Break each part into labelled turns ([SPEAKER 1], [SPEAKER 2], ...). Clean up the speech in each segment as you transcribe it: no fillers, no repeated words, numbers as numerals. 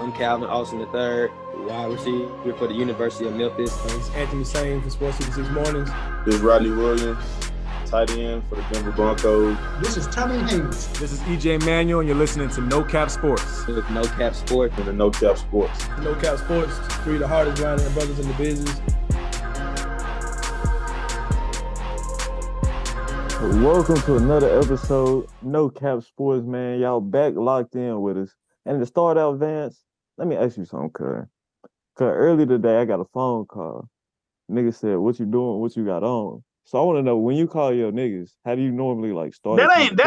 [SPEAKER 1] I'm Calvin Austin III, wide receiver for the University of Memphis.
[SPEAKER 2] It's Anthony Sane for Sports 66 Mornings.
[SPEAKER 3] This is Rodney Williams, tight end for the Denver Broncos.
[SPEAKER 4] This is Tommy Haynes.
[SPEAKER 5] This is EJ Manuel, and you're listening to Nocapsports.
[SPEAKER 1] With Nocapsports.
[SPEAKER 3] And the Nocapsports.
[SPEAKER 2] Nocapsports, three of the hardest grinding brothers in the business.
[SPEAKER 6] Welcome to another episode, Nocapsports, man. Y'all back locked in with us. And to start out, Vance, let me ask you something, cuz early today, I got a phone call. Nigga said, what you doing? What you got on? So I want to know, when you call your niggas, how do you normally start?
[SPEAKER 4] That ain't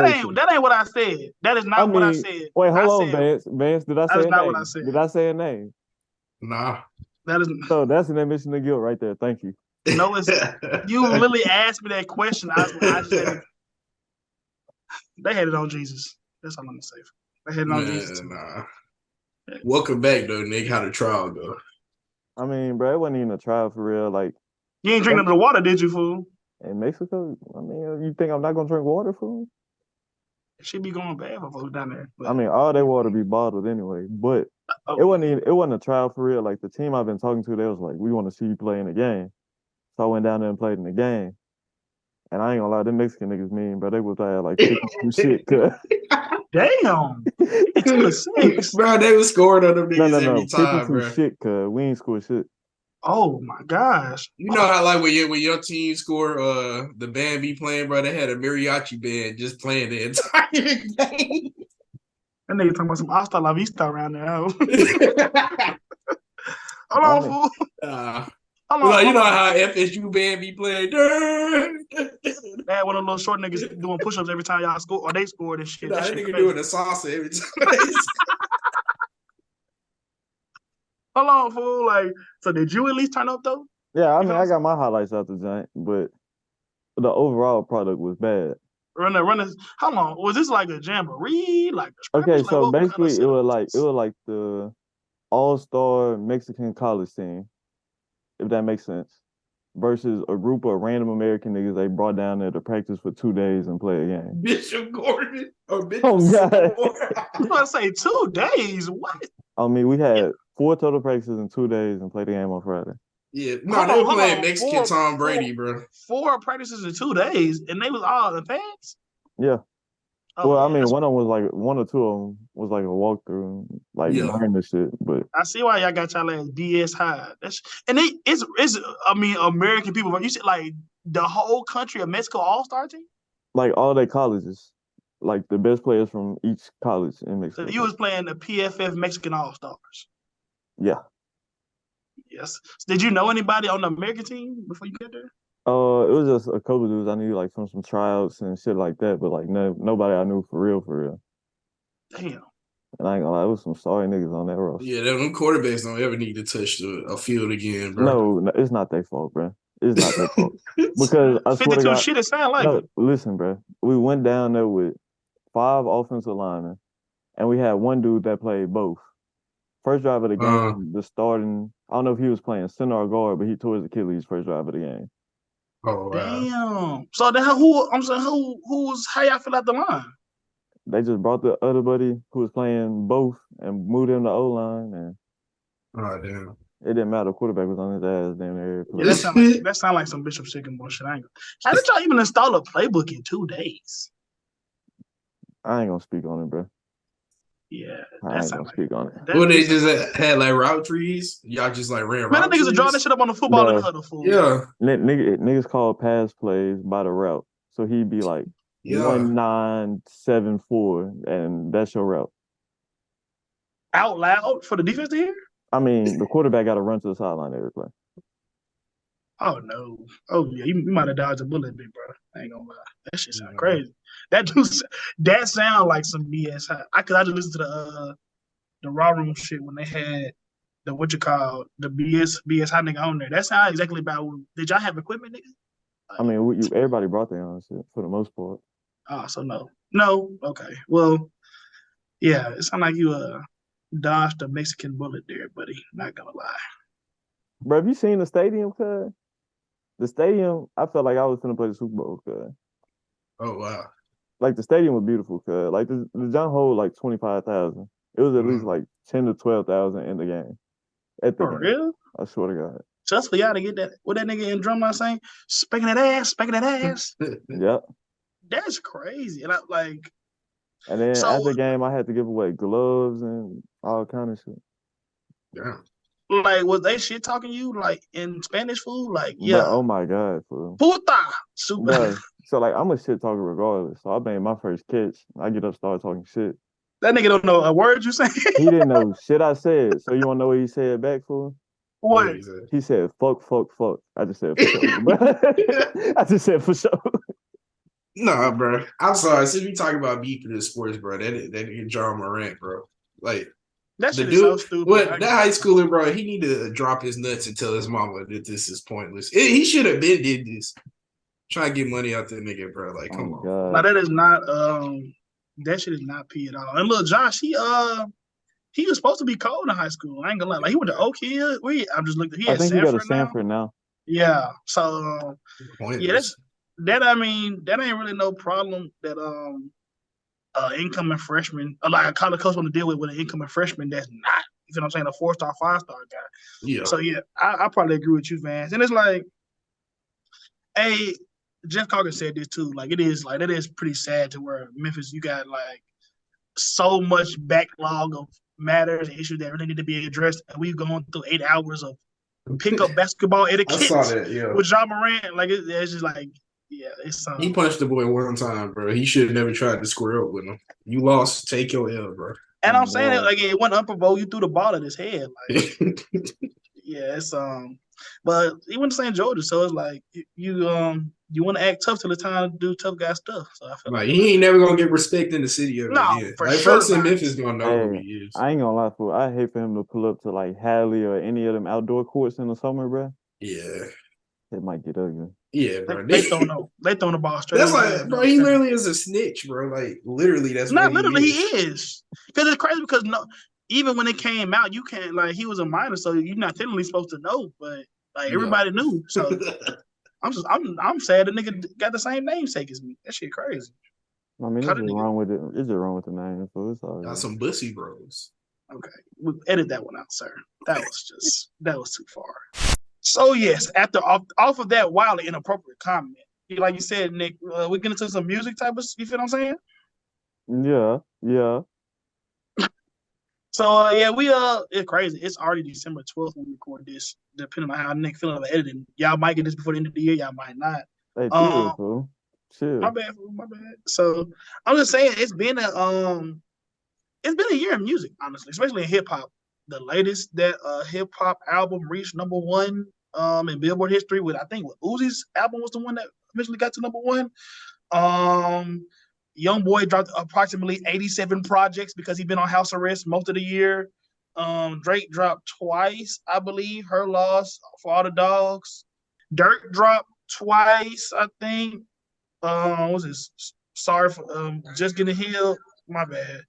[SPEAKER 4] what I said. That is not what I said.
[SPEAKER 6] Wait, hold on, Vance. Vance, did I say a name?
[SPEAKER 4] That's not what I said.
[SPEAKER 6] Did I say a name?
[SPEAKER 3] Nah.
[SPEAKER 4] That isn't.
[SPEAKER 6] So that's an admission of guilt right there. Thank you.
[SPEAKER 4] No, it's you literally asked me that question. I just said they had it on Jesus. That's all I'm gonna say. They had it on Jesus.
[SPEAKER 7] Nah. Welcome back though, Nick. How the trial go?
[SPEAKER 6] I mean, bro, it wasn't even a trial for real. Like,
[SPEAKER 4] you ain't drinking the water, did you, fool?
[SPEAKER 6] In Mexico, I mean, you think I'm not gonna drink water, fool?
[SPEAKER 4] It should be going bad for folks down there. But,
[SPEAKER 6] I mean, all their water be bottled anyway. But it wasn't a trial for real. Like, the team I've been talking to, they was like, we want to see you play in the game. So I went down there and played in the game. And I ain't gonna lie, them Mexican niggas mean, but they was like kicking some shit.
[SPEAKER 4] Damn. It took a 6.
[SPEAKER 7] Bro, they was scoring on them niggas every time,
[SPEAKER 6] kicking some shit, cuz we ain't scored shit.
[SPEAKER 4] Oh my gosh.
[SPEAKER 7] You know how like when your team score the band be playing, bro, they had a mariachi band just playing the entire game.
[SPEAKER 4] That nigga talking about some hasta la vista around there. Hold on, fool. You know how FSU band be playing. They had one of those short niggas doing push-ups every time y'all score, or they scored and shit.
[SPEAKER 7] That
[SPEAKER 4] shit
[SPEAKER 7] nigga
[SPEAKER 4] crazy.
[SPEAKER 7] doing the salsa every time.
[SPEAKER 4] Hold on, fool. So did you at least turn up though?
[SPEAKER 6] Yeah, I mean, I got my highlights out the joint, but the overall product was bad.
[SPEAKER 4] Running. How long was this? Like a jamboree?
[SPEAKER 6] Okay, so basically it was like the all-star Mexican college team, if that makes sense, versus a group of random American niggas they brought down there to practice for 2 days and play a game.
[SPEAKER 7] Bishop Gordon or Bishop
[SPEAKER 6] God.
[SPEAKER 4] I was about to say 2 days. What?
[SPEAKER 6] I mean, we had 4 total practices in 2 days and played the game on Friday.
[SPEAKER 7] Yeah, no, they were playing Mexican Tom Brady, bro.
[SPEAKER 4] 4 practices in 2 days, and they was all in pads?
[SPEAKER 6] Yeah.
[SPEAKER 4] Oh,
[SPEAKER 6] well, I mean, one or two of them was like a walkthrough, learning the shit. But
[SPEAKER 4] I see why y'all got y'all ass DS high. It's American people. But you said like the whole country of Mexico all-star team?
[SPEAKER 6] Like all their colleges, like the best players from each college in Mexico.
[SPEAKER 4] So you was playing the PFF Mexican All-Stars?
[SPEAKER 6] Yeah.
[SPEAKER 4] Yes. Did you know anybody on the American team before you got there?
[SPEAKER 6] It was just a couple dudes I knew from some tryouts and shit like that, but nobody I knew for real.
[SPEAKER 4] Damn.
[SPEAKER 6] And I ain't gonna lie, it was some sorry niggas on that roster.
[SPEAKER 7] Yeah, them quarterbacks don't ever need to touch a field again, bro.
[SPEAKER 6] No, it's not their fault, bro. It's not their fault. Because I swear to God,
[SPEAKER 4] shit, it sound like it.
[SPEAKER 6] Listen, bro. We went down there with 5 offensive linemen, and we had one dude that played both. First drive of the game, the starting, I don't know if he was playing center or guard, but he tore his Achilles first drive of the game.
[SPEAKER 7] Oh, wow.
[SPEAKER 4] Damn. So then how y'all fill out the line?
[SPEAKER 6] They just brought the other buddy who was playing both and moved him to O-line, and
[SPEAKER 7] oh, damn.
[SPEAKER 6] It didn't matter. Quarterback was on his ass damn near.
[SPEAKER 4] Yeah, that sound like some Bishop Sycamore shit. How did y'all even install a playbook in 2 days?
[SPEAKER 6] I ain't gonna speak on it, bro.
[SPEAKER 4] Yeah,
[SPEAKER 6] I ain't gonna speak on it.
[SPEAKER 7] Well, they just had route trees. Y'all just ran route trees.
[SPEAKER 4] Man, niggas are drawing that shit up on the football in the huddle, fool.
[SPEAKER 7] Yeah.
[SPEAKER 6] Niggas call pass plays by the route. So he'd be like 1974, and that's your route.
[SPEAKER 4] Out loud for the defense to hear?
[SPEAKER 6] I mean, the quarterback got to run to the sideline every play.
[SPEAKER 4] Oh, no. Oh, yeah. You might have dodged a bullet, big brother. I ain't gonna lie. That shit sound crazy. That sound like some BS. Because I just listened to the Raw Room shit when they had the the BS high nigga on there. That sound exactly about. Did y'all have equipment, nigga?
[SPEAKER 6] I mean, everybody brought their own shit for the most part.
[SPEAKER 4] Oh, so no. No? Okay. Well, yeah, it sound like you dodged a Mexican bullet there, buddy. Not gonna lie.
[SPEAKER 6] Bro, have you seen the stadium, cuz? The stadium, I felt like I was gonna play the Super Bowl, cuz.
[SPEAKER 7] Oh, wow.
[SPEAKER 6] Like, the stadium was beautiful, cuz. Like, the John hold, 25,000. It was at least like 10 to 12,000 in the game. At the
[SPEAKER 4] For
[SPEAKER 6] game.
[SPEAKER 4] real?
[SPEAKER 6] I swear to God.
[SPEAKER 4] Just for y'all to get that, what that nigga in Drumline saying? Spanking that ass, spanking that ass.
[SPEAKER 6] Yep.
[SPEAKER 4] That's crazy. And I like.
[SPEAKER 6] And then
[SPEAKER 4] So,
[SPEAKER 6] after the game, I had to give away gloves and all kind of shit.
[SPEAKER 7] Yeah.
[SPEAKER 4] like, was they shit talking you like in Spanish food? Like,
[SPEAKER 6] But
[SPEAKER 4] yeah,
[SPEAKER 6] oh my God, fool.
[SPEAKER 4] puta, super.
[SPEAKER 6] Bro, so like I'm a shit talker regardless. So I made my first catch. I get up, start talking shit.
[SPEAKER 4] That nigga don't know a word you say.
[SPEAKER 6] He didn't know shit I said. So you wanna know what he said back, fool?
[SPEAKER 4] What?
[SPEAKER 6] He said, fuck, fuck, fuck. I just said, for sure. I just said, for sure.
[SPEAKER 7] Nah, bro. I'm sorry. Since we talking about beefing in sports, bro, that nigga John Morant, bro. Like,
[SPEAKER 4] That
[SPEAKER 7] the
[SPEAKER 4] shit is so
[SPEAKER 7] dude,
[SPEAKER 4] stupid.
[SPEAKER 7] what that high schooler, bro, he need to drop his nuts and tell his mama that this is pointless. He should have been did this. Try to get money out that nigga, bro. Like, come on.
[SPEAKER 6] God.
[SPEAKER 4] Now that is not that shit is not P at all. And look, Josh, he was supposed to be cold in high school. I ain't gonna lie. Like he went to Oak Hill. I'm just looking. He
[SPEAKER 6] I
[SPEAKER 4] at
[SPEAKER 6] think he got a
[SPEAKER 4] Sanford now.
[SPEAKER 6] Stanford now.
[SPEAKER 4] Yeah. So
[SPEAKER 7] Pointless.
[SPEAKER 4] I mean, that ain't really no problem that incoming freshman, like a college coach want to deal with an incoming freshman that's not, you know what I'm saying, a 4-star, 5-star guy.
[SPEAKER 7] Yeah.
[SPEAKER 4] So yeah, I probably agree with you, Vance. And it's like, hey, Jeff Coggin said this too. Like it is pretty sad to where Memphis, you got like so much backlog of matters and issues that really need to be addressed, and we've gone through 8 hours of pickup basketball etiquette
[SPEAKER 7] I saw that, yeah.
[SPEAKER 4] with John Morant. Like it's just like, yeah, it's
[SPEAKER 7] He punched the boy one time, bro. He should have never tried to square up with him. You lost, take your L, bro.
[SPEAKER 4] And I'm saying it like it wasn't unprovoked. You threw the ball at his head. Like, yeah, it's but he went to St. Georgia, so it's like you want to act tough till it's time to do tough guy stuff. So I feel
[SPEAKER 7] like he ain't never gonna get respect in the city ever again.
[SPEAKER 4] For
[SPEAKER 7] like
[SPEAKER 4] sure
[SPEAKER 7] folks in
[SPEAKER 4] not.
[SPEAKER 7] Memphis gonna know who he is.
[SPEAKER 6] I ain't gonna lie, fool. I hate for him to pull up to like Hadley or any of them outdoor courts in the summer, bro.
[SPEAKER 7] Yeah.
[SPEAKER 6] It might get ugly.
[SPEAKER 7] Yeah, bro.
[SPEAKER 4] They throwing the ball straight.
[SPEAKER 7] That's like, bro. He literally is a snitch, bro. Like literally, that's
[SPEAKER 4] not
[SPEAKER 7] what
[SPEAKER 4] literally.
[SPEAKER 7] He
[SPEAKER 4] is because it's crazy because even when it came out, you can't like he was a minor, so you're not technically supposed to know, but like everybody knew. So I'm sad the nigga got the same namesake as me. That shit crazy.
[SPEAKER 6] I mean, it's just wrong with it. It's just wrong with the name. So it's all
[SPEAKER 7] got some bussy bros.
[SPEAKER 4] Okay, we'll edit that one out, sir. That was too far. So yes, after off of that wildly inappropriate comment, like you said, Nick, we're getting into some music type of. You feel what I'm saying?
[SPEAKER 6] Yeah.
[SPEAKER 4] So yeah, it's crazy. It's already December 12th when we record this. Depending on how Nick feeling about editing, y'all might get this before the end of the year. Y'all might not.
[SPEAKER 6] Hey, chill, fool. Chill.
[SPEAKER 4] My bad. So I'm just saying it's been a year in music, honestly, especially in hip hop. The latest that hip hop album reached number 1 in Billboard history with I think Uzi's album was the one that eventually got to number 1. Young Boy dropped approximately 87 projects because he's been on house arrest most of the year. Drake dropped twice, I believe. Her Loss, For All the Dogs. Dirk dropped twice, I think. What's this? Sorry for Just Getting Healed. My bad.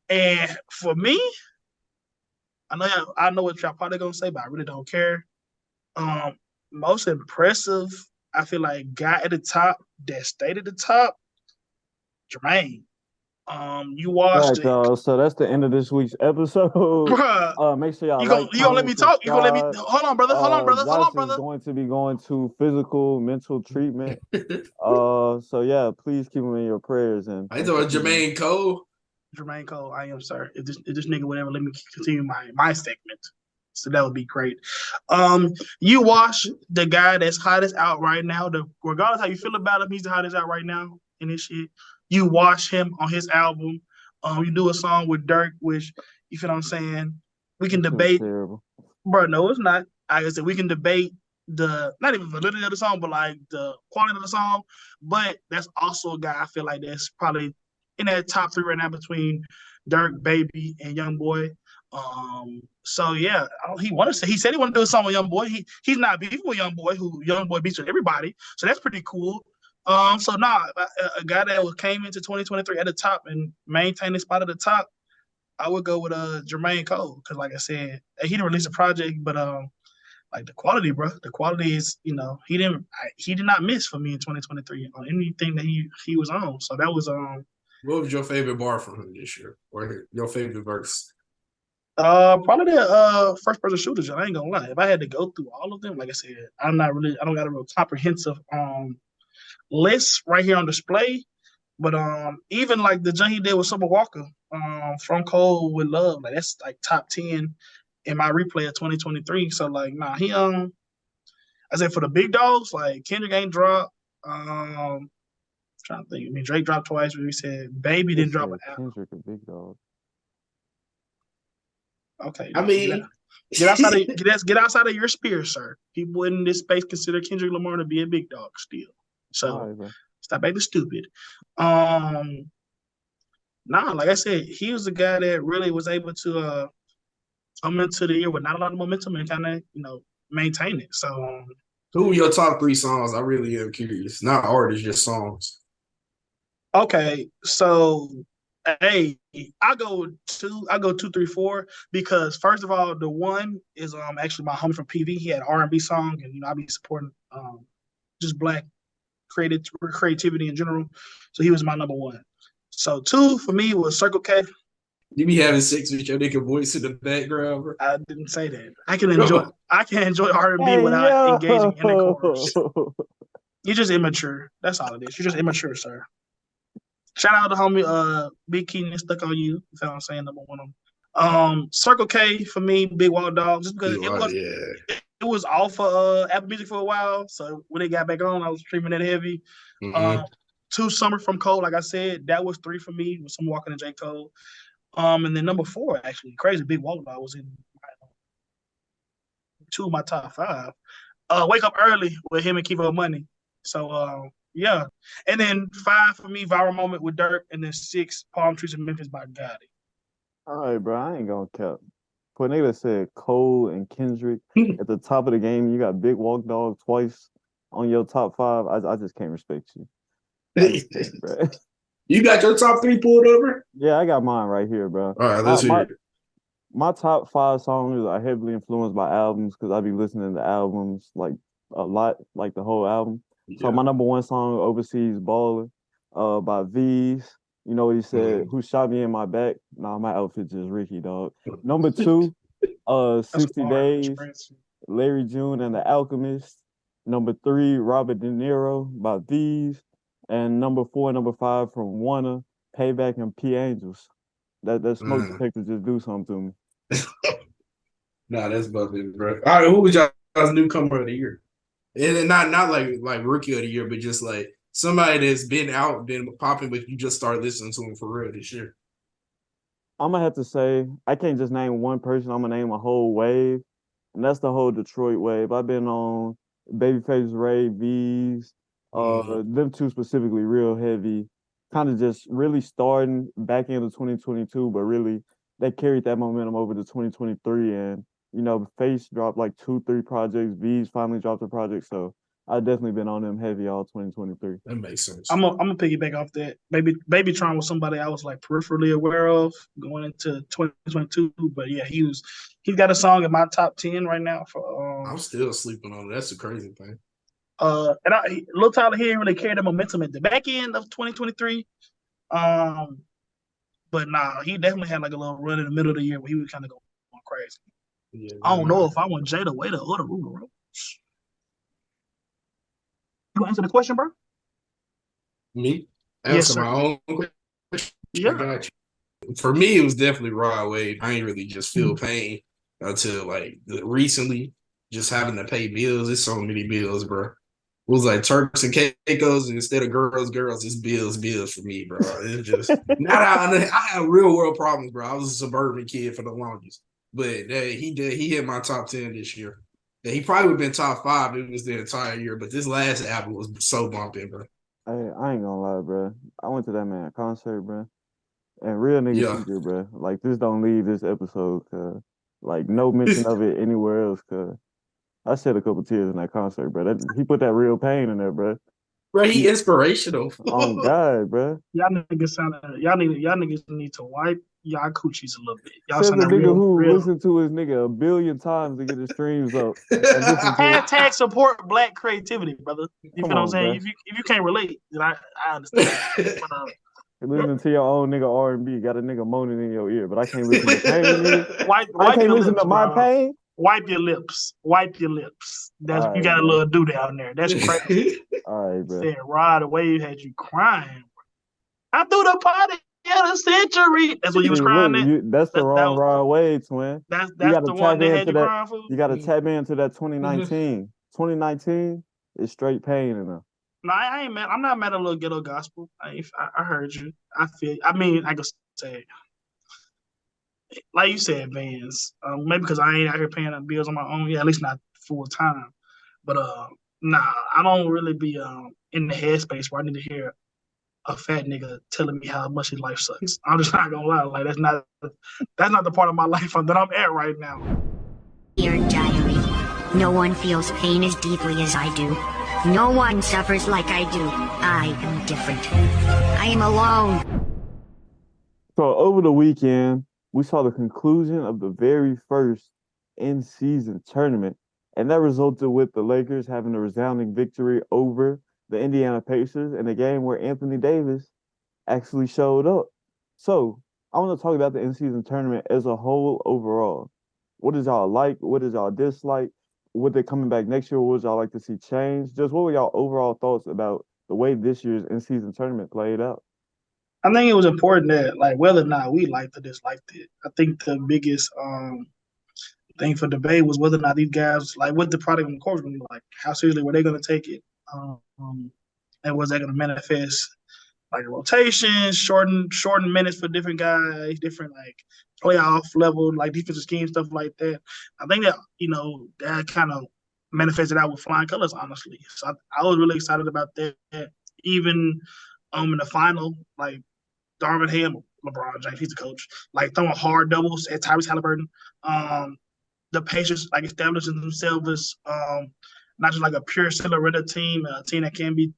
[SPEAKER 4] And for me, I know what y'all probably gonna say, but I really don't care. Most impressive, I feel like guy at the top that stayed at the top, Jermaine. You watched it.
[SPEAKER 6] So that's the end of this week's episode.
[SPEAKER 4] Bruh,
[SPEAKER 6] make sure y'all
[SPEAKER 4] you gonna let me talk? You gonna let me hold on, brother?
[SPEAKER 6] Josh is going to be going to physical mental treatment. So yeah, please keep him in your prayers. And
[SPEAKER 7] I thought Jermaine Cole.
[SPEAKER 4] Jermaine Cole, I am, sir. If this nigga would ever let me continue my segment, so that would be great. You watch the guy that's hottest out right now. Regardless how you feel about him, he's the hottest out right now in this shit. You watch him on his album. You do a song with Dirk, which you feel what I'm saying. We can debate, bro. No, it's not. Like I said, we can debate the not even validity of the song, but like the quality of the song. But that's also a guy I feel like that's probably in that top 3 right now between Dirk, Baby, and Young Boy. So yeah, he said he wanted to do a song with Young Boy. He's not beefing with Young Boy, who Young Boy beats with everybody. So that's pretty cool. A guy that came into 2023 at the top and maintained his spot at the top, I would go with Jermaine Cole because, like I said, he didn't release a project, but like the quality, bro, the quality is, he did not miss for me in 2023 on anything that he was on. So that was
[SPEAKER 7] What was your favorite bar from him this year? Or your favorite verse?
[SPEAKER 4] Probably the first person shooters. I ain't gonna lie. If I had to go through all of them, like I said, I don't got a real comprehensive list right here on display. But even like the joint he did with Summer Walker, From Cold with Love, like that's like top 10 in my replay of 2023. So like, nah, he I said for the big dogs, like Kendrick ain't dropped. Trying to think. I mean, Drake dropped twice, but we said Baby didn't drop an album.
[SPEAKER 6] Kendrick a big dog.
[SPEAKER 4] Okay,
[SPEAKER 7] I mean,
[SPEAKER 4] get outside of your sphere, sir. People in this space consider Kendrick Lamar to be a big dog still. So
[SPEAKER 6] Right,
[SPEAKER 4] stop acting stupid. Like I said, he was the guy that really was able to come into the year with not a lot of momentum and kind of maintain it. So
[SPEAKER 7] who are your top 3 songs? I really am curious. Not artists, just songs.
[SPEAKER 4] okay, so hey, I go 2, 3, 4 because first of all, the one is actually my homie from PV. He had an R&B song, and I be supporting just black creativity in general. So he was my number 1. So 2 for me was Circle K.
[SPEAKER 7] You be having sex with your nigga voice in the background, bro?
[SPEAKER 4] I didn't say that. I can enjoy R&B without engaging in the chorus. You're just immature. That's all it is. You're just immature, sir. Shout out to homie Big Keenan, Stuck on You. You know what I'm saying? Number 1. Circle K for me, Big Wall Dog, just because it was off Apple Music for a while. So when it got back on, I was streaming it heavy.
[SPEAKER 7] Mm-hmm.
[SPEAKER 4] 2 Summer from Cole, like I said, that was 3 for me with Summer Walker and J. Cole. And then number 4, actually, crazy Big Wall Dog was in 2 of my top 5. Wake Up Early with him and Kivo Money. So yeah. And then 5 for me, Viral Moment with Dirk, and then 6, Palm Trees in Memphis by Gotti.
[SPEAKER 6] All right, bro. I ain't gonna cap. For a nigga that said Cole and Kendrick at the top of the game, you got Big Walk Dog twice on your top 5. I just can't respect you. Bro.
[SPEAKER 7] You got your top 3 pulled over?
[SPEAKER 6] Yeah, I got mine right here, bro.
[SPEAKER 7] All right, let's hear it.
[SPEAKER 6] My top 5 songs are heavily influenced by albums because I be listening to albums like a lot, like the whole album. Yeah. So my number 1 song, Overseas Baller, by V's. You know what he said? Who shot me in my back? Nah, my outfit just Ricky, dog. Number 2, 60 Days, Larry June and the Alchemist. Number 3, Robert De Niro by V's. And number 4, number 5 from Warner, Payback and P Angels. That smoke detector just do something to me.
[SPEAKER 7] Nah, that's bumping, bro. All right, who was y'all's newcomer of the year? And not like rookie of the year, but just like somebody that's been out, been popping, but you just start listening to him for real this year.
[SPEAKER 6] I'm gonna have to say I can't just name one person. I'm gonna name a whole wave, and that's the whole Detroit wave. I've been on Babyface Ray, V's, them 2 specifically, real heavy. Kind of just really starting back into 2022, but really they carried that momentum over to 2023. And Face dropped like 2, 3 projects. V's finally dropped a project, so I've definitely been on them heavy all 2023.
[SPEAKER 7] That makes sense.
[SPEAKER 4] I'm gonna piggyback off that. Baby Tron was somebody I was like peripherally aware of going into 2022, but yeah, he's got a song in my top 10 right now.
[SPEAKER 7] I'm still sleeping on it. That's the crazy thing.
[SPEAKER 4] And Lil Tyler, he didn't really carry the momentum at the back end of 2023. But nah, he definitely had like a little run in the middle of the year where he was kind of going crazy. Yeah, I don't know if I want Jada Waiter or the Ruler, bro. You answer the question, bro?
[SPEAKER 7] Me?
[SPEAKER 4] Yes,
[SPEAKER 7] my own question?
[SPEAKER 4] Yeah.
[SPEAKER 7] I got you. For me, it was definitely Rod Wave. I ain't really just feel pain until like recently, just having to pay bills. It's so many bills, bro. It was like Turks and Caicos, and instead of girls, it's bills for me, bro. It's just I had real world problems, bro. I was a suburban kid for the longest, but he hit my top 10 this year. Yeah, he probably would have been top 5 if it was the entire year, but this last album was so bumping, bro.
[SPEAKER 6] Hey, I ain't gonna lie, bro. I went to that man concert, bro, and real niggas here, bro. Like this don't leave this episode, cause like no mention of it anywhere else, cause I shed a couple tears in that concert, bro. He put that real pain in there, bro.
[SPEAKER 7] Bro, he inspirational.
[SPEAKER 6] Oh God, bro.
[SPEAKER 4] Y'all niggas need to wipe y'all coochies a little bit. Y'all
[SPEAKER 6] said the nigga who listened to his nigga 1 billion times to get his streams up.
[SPEAKER 4] Hashtag support black creativity, brother. You know what I'm saying? If you can't relate, then I understand.
[SPEAKER 6] Listening to your own nigga R&B, got a nigga moaning in your ear, but I can't listen to pain, nigga.
[SPEAKER 4] Wipe
[SPEAKER 6] I can't
[SPEAKER 4] your
[SPEAKER 6] listen
[SPEAKER 4] lips,
[SPEAKER 6] to my
[SPEAKER 4] bro.
[SPEAKER 6] pain.
[SPEAKER 4] Wipe your lips. Wipe your lips. That's
[SPEAKER 6] All
[SPEAKER 4] you
[SPEAKER 6] right,
[SPEAKER 4] got a
[SPEAKER 6] bro.
[SPEAKER 4] little do down there. That's crazy.
[SPEAKER 6] All right, bro.
[SPEAKER 4] Said Rod Wave had you crying. I threw the party of the century. That's what you was
[SPEAKER 6] See,
[SPEAKER 4] crying
[SPEAKER 6] look,
[SPEAKER 4] at.
[SPEAKER 6] that's the wrong
[SPEAKER 4] That
[SPEAKER 6] Rod Wave, twin.
[SPEAKER 4] that's
[SPEAKER 6] You
[SPEAKER 4] that's
[SPEAKER 6] got to
[SPEAKER 4] the one
[SPEAKER 6] tap
[SPEAKER 4] that had
[SPEAKER 6] into
[SPEAKER 4] you
[SPEAKER 6] that.
[SPEAKER 4] crying for.
[SPEAKER 6] You got to tap into that 2019. 2019 is straight pain enough.
[SPEAKER 4] No, I ain't mad. I'm not mad at a little ghetto gospel. I heard you. I feel. I mean, I could say, like you said, Vans. Maybe because I ain't out here paying the bills on my own. Yeah, at least not full time. But nah, I don't really be in the headspace where I need to hear a fat nigga telling me how much his life sucks. I'm just not gonna lie. Like that's not the part of my life that I'm at right now.
[SPEAKER 8] Dear diary, no one feels pain as deeply as I do. No one suffers like I do. I am different. I am alone.
[SPEAKER 6] So over the weekend, we saw the conclusion of the very first in-season tournament, and that resulted with the Lakers having a resounding victory over the Indiana Pacers in a game where Anthony Davis actually showed up. So I want to talk about the in-season tournament as a whole overall. What did y'all like? What did y'all dislike? Would they coming back next year? What would y'all like to see change? Just what were y'all overall thoughts about the way this year's in-season tournament played out?
[SPEAKER 4] I think it was important that like whether or not we liked or disliked it. I think the biggest thing for debate was whether or not these guys like what the product and course gonna be like. How seriously were they gonna take it? And was that gonna manifest like a rotation, shorten minutes for different guys, different like playoff level, like defensive scheme, stuff like that. I think that, that kind of manifested out with flying colors, honestly. So I was really excited about that. Even in the final, like Darvin Ham, LeBron James, he's the coach, like throwing hard doubles at Tyrese Halliburton. The Pacers like establishing themselves as not just like a pure Cinderella team, a team that can be,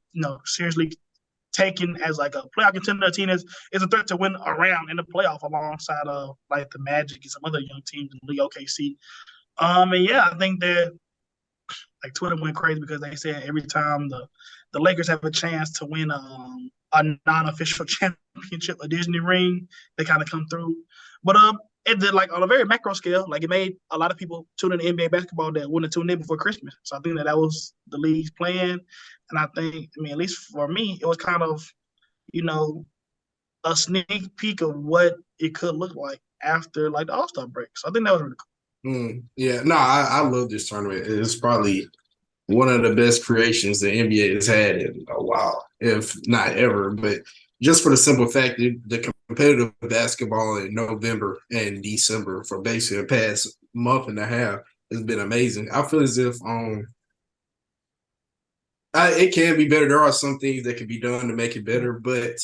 [SPEAKER 4] seriously taken as like a playoff contender, a team is a threat to win around in the playoff alongside of like the Magic and some other young teams in the league, OKC. And yeah, I think that like Twitter went crazy because they said every time the Lakers have a chance to win a non-official championship, a Disney ring, they kind of come through. But it did like on a very macro scale, like it made a lot of people tune in to NBA basketball that wouldn't tune in before Christmas. So I think that was the league's plan, and I think, at least for me, it was kind of, a sneak peek of what it could look like after like the All-Star break. So I think that was really cool.
[SPEAKER 7] Yeah, no, I love this tournament. It's probably one of the best creations the NBA has had in a while, if not ever. But just for the simple fact that the competitive basketball in November and December for basically the past month and a half has been amazing. I feel as if it can be better. There are some things that can be done to make it better, but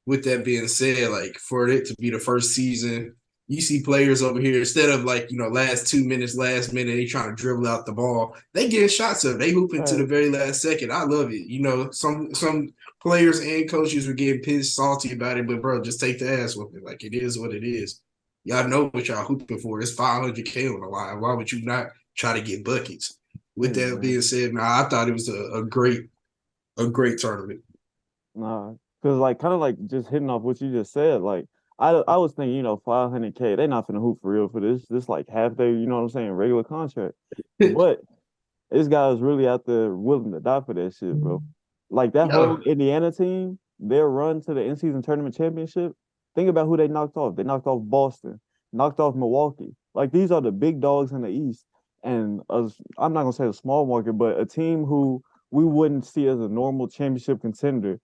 [SPEAKER 7] with that being said, like for it to be the first season, you see players over here, instead of like, last 2 minutes, last minute, they trying to dribble out the ball. They get shots up. They hooping to the very last second. I love it. Some players and coaches were getting pissed, salty about it, but bro, just take the ass with it. Like it is what it is. Y'all know what y'all hooping for. It's 500K on the line. Why would you not try to get buckets? With that being said, I thought it was a great tournament.
[SPEAKER 6] Nah, because like kind of like just hitting off what you just said, like I was thinking, 500K, they not finna hoop for real for this. This like half day, you know what I'm saying, regular contract. But this guy is really out there willing to die for that shit, bro. Like that whole Indiana team, their run to the in-season tournament championship. Think about who they knocked off. They knocked off Boston, knocked off Milwaukee. Like these are the big dogs in the East, and I'm not gonna say a small market, but a team who we wouldn't see as a normal championship contender